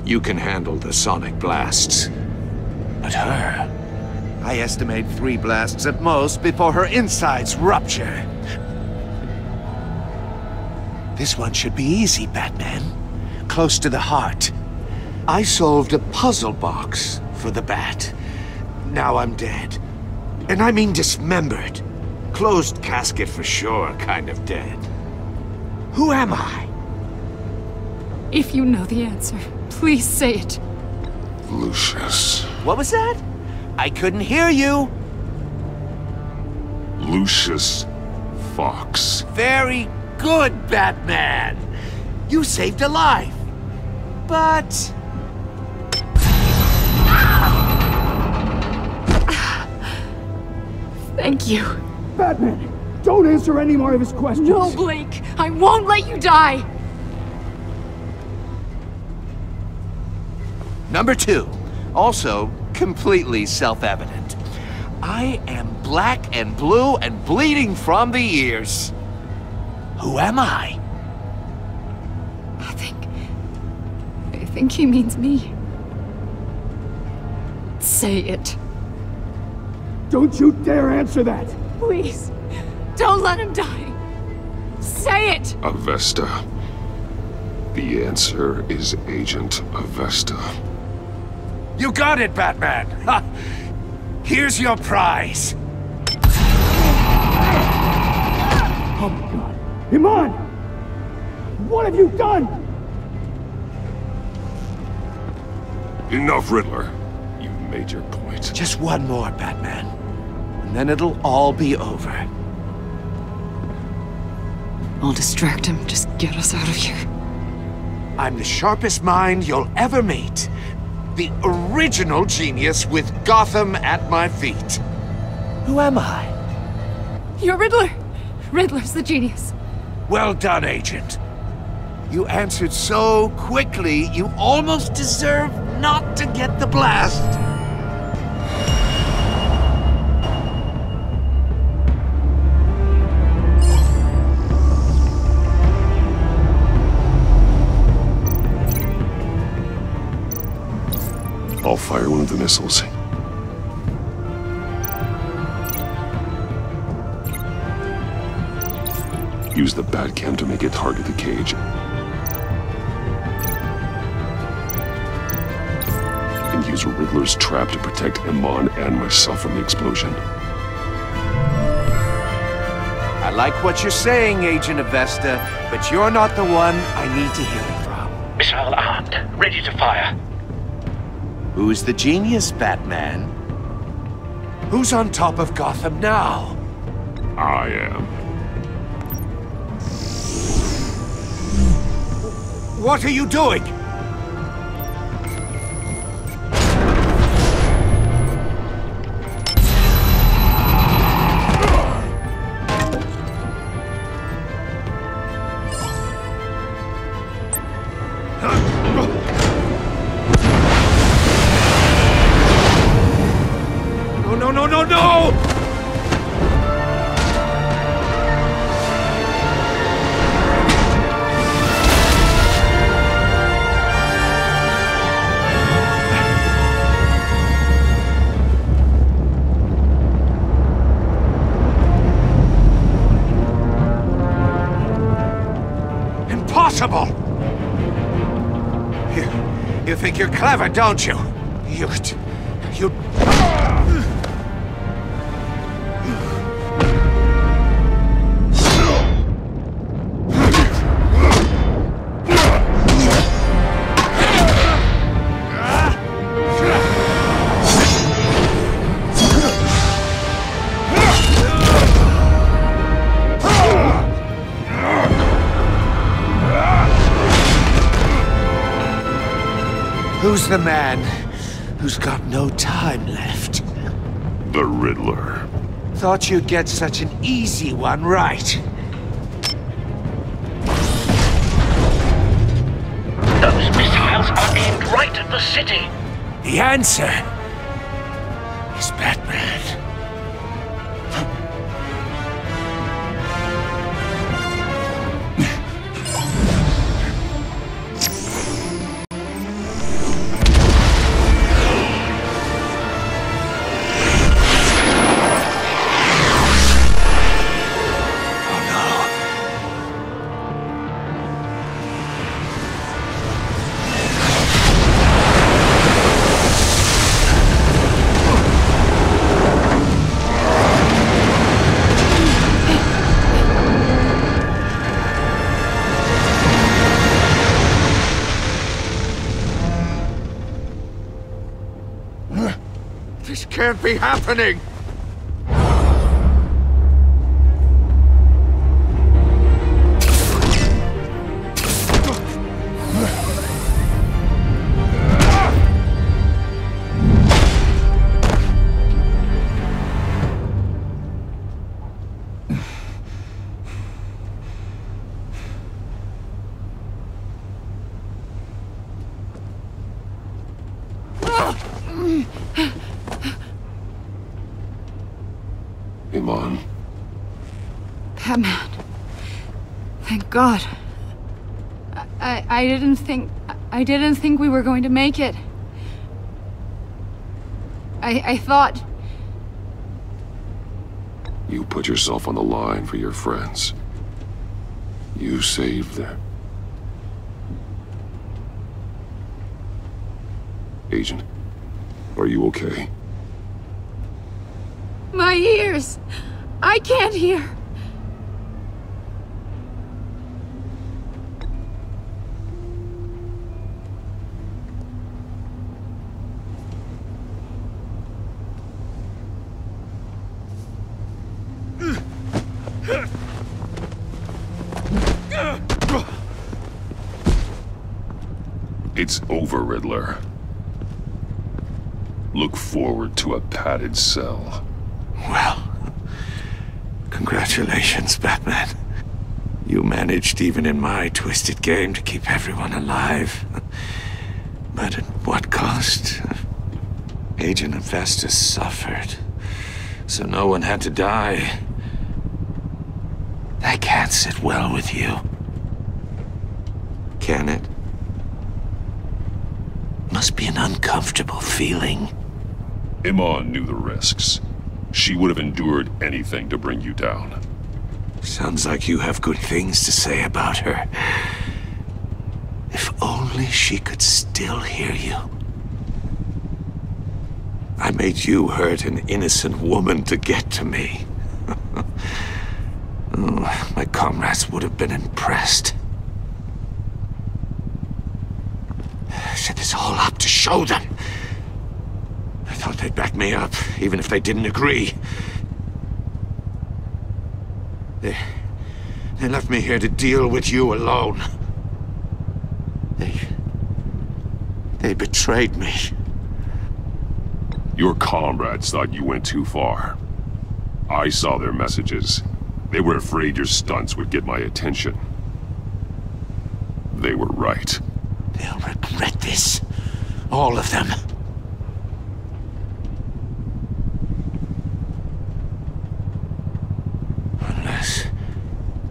You can handle the sonic blasts. But her... I estimate 3 blasts at most before her insides rupture. This one should be easy, Batman. Close to the heart. I solved a puzzle box for the Bat. Now I'm dead. And I mean dismembered. Closed casket for sure, kind of dead. Who am I? If you know the answer, please say it. Lucius. What was that? I couldn't hear you. Lucius Fox. Very good, Batman. You saved a life. But... Thank you. Batman, don't answer any more of his questions. No, Blake. I won't let you die. Number 2. Also completely self-evident. I am black and blue and bleeding from the ears. Who am I? I think he means me. Say it. Don't you dare answer that! Please, don't let him die. Say it! Avesta. The answer is Agent Avesta. You got it, Batman! Ha! Here's your prize! Oh my God! Iman! What have you done? Enough, Riddler. You've made your point. Just one more, Batman. And then it'll all be over. I'll distract him. Just get us out of here. I'm the sharpest mind you'll ever meet. The original genius with Gotham at my feet. Who am I? You're Riddler. Riddler's the genius. Well done, Agent. You answered so quickly, you almost deserve not to get the blast. I'll fire one of the missiles. Use the Batcam to make it target the cage. And use Riddler's trap to protect Iman and myself from the explosion. I like what you're saying, Agent Avesta, but you're not the one I need to hear it from. Missile armed, ready to fire. Who's the genius, Batman? Who's on top of Gotham now? I am. What are you doing? No! Impossible! You think you're clever, don't you? You... Who's the man who's got no time left? The Riddler. Thought you'd get such an easy one right. Those missiles are aimed right at the city. The answer is Batman. This can't be happening! Iman. Batman. Thank God. I didn't think we were going to make it. I thought... You put yourself on the line for your friends. You saved them. Agent, are you okay? My ears! I can't hear! It's over, Riddler. Look forward to a padded cell. Well, congratulations, Batman. You managed, even in my twisted game, to keep everyone alive. But at what cost? Agent Avestus suffered, so no one had to die. That can't sit well with you. Can it? Must be an uncomfortable feeling. Iman knew the risks. She would have endured anything to bring you down. Sounds like you have good things to say about her. If only she could still hear you. I made you hurt an innocent woman to get to me. Oh, my comrades would have been impressed. I set this all up to show them. I thought they'd back me up, even if they didn't agree. They left me here to deal with you alone. They betrayed me. Your comrades thought you went too far. I saw their messages. They were afraid your stunts would get my attention. They were right. They'll regret this. All of them.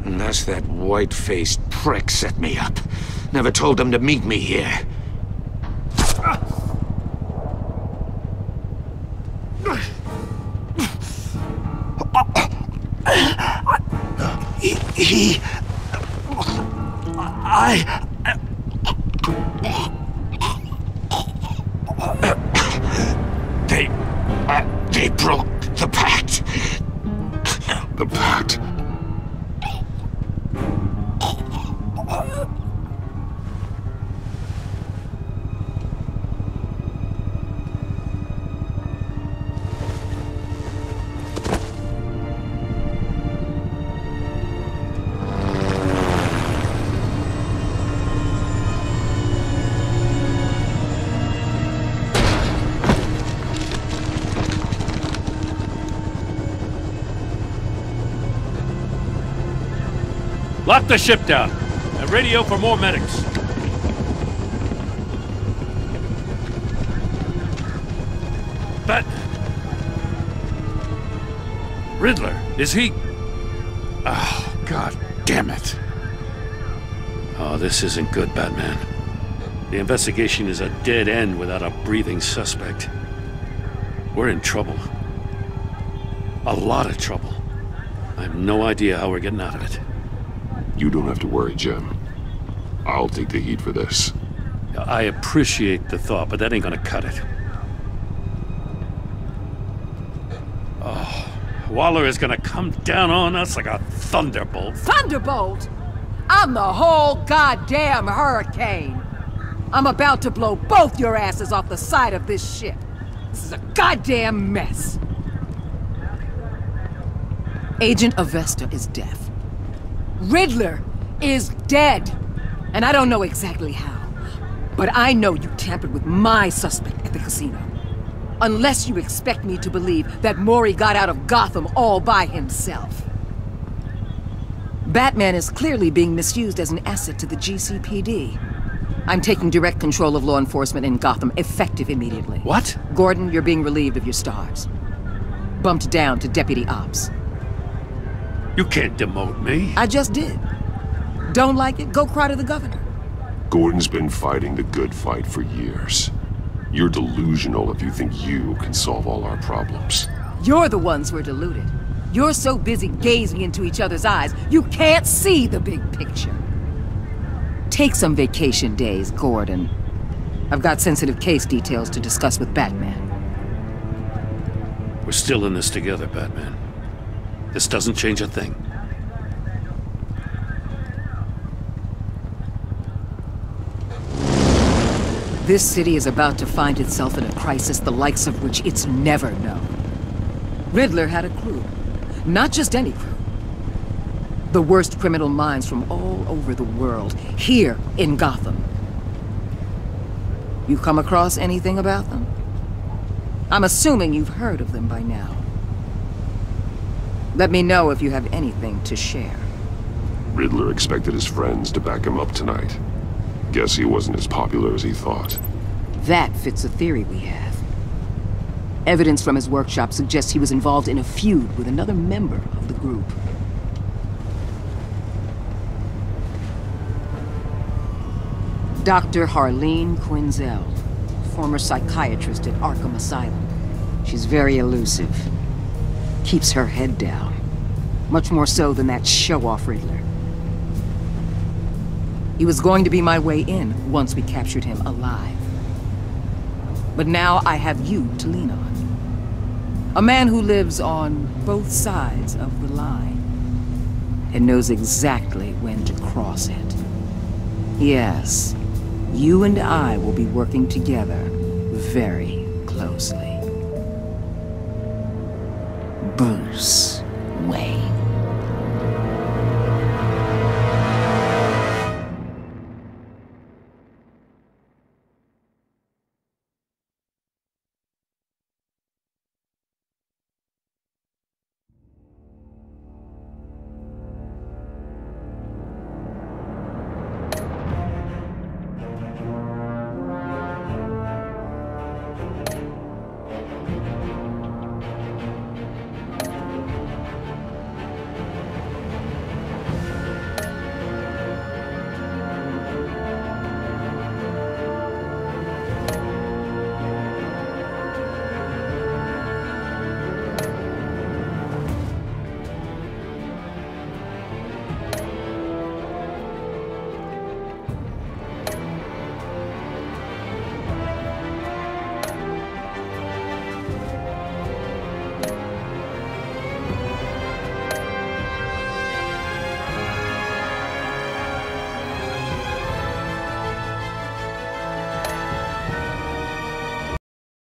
Unless that white-faced prick set me up. Never told them to meet me here. They broke the pact. The pact? Lock the ship down and radio for more medics. Riddler, is he... Oh, God damn it. Oh, this isn't good, Batman. The investigation is a dead end without a breathing suspect. We're in trouble. A lot of trouble. I have no idea how we're getting out of it. You don't have to worry, Jim. I'll take the heat for this. I appreciate the thought, but that ain't gonna cut it. Oh, Waller is gonna come down on us like a thunderbolt. Thunderbolt? I'm the whole goddamn hurricane. I'm about to blow both your asses off the side of this ship. This is a goddamn mess. Agent Avesta is deaf. Riddler is dead. And I don't know exactly how. But I know you tampered with my suspect at the casino. Unless you expect me to believe that Mori got out of Gotham all by himself. Batman is clearly being misused as an asset to the GCPD. I'm taking direct control of law enforcement in Gotham, effective immediately. What? Gordon, you're being relieved of your stars. Bumped down to Deputy Ops. You can't demote me. I just did. Don't like it? Go cry to the governor. Gordon's been fighting the good fight for years. You're delusional if you think you can solve all our problems. You're the ones who are deluded. You're so busy gazing into each other's eyes, you can't see the big picture. Take some vacation days, Gordon. I've got sensitive case details to discuss with Batman. We're still in this together, Batman. This doesn't change a thing. This city is about to find itself in a crisis the likes of which it's never known. Riddler had a crew. Not just any crew. The worst criminal minds from all over the world, here in Gotham. You come across anything about them? I'm assuming you've heard of them by now. Let me know if you have anything to share. Riddler expected his friends to back him up tonight. Guess he wasn't as popular as he thought. That fits a theory we have. Evidence from his workshop suggests he was involved in a feud with another member of the group. Dr. Harleen Quinzel, former psychiatrist at Arkham Asylum. She's very elusive. Keeps her head down. Much more so than that show-off Riddler. He was going to be my way in once we captured him alive. But now I have you to lean on. A man who lives on both sides of the line and knows exactly when to cross it. Yes, you and I will be working together very closely. Bruce Wayne.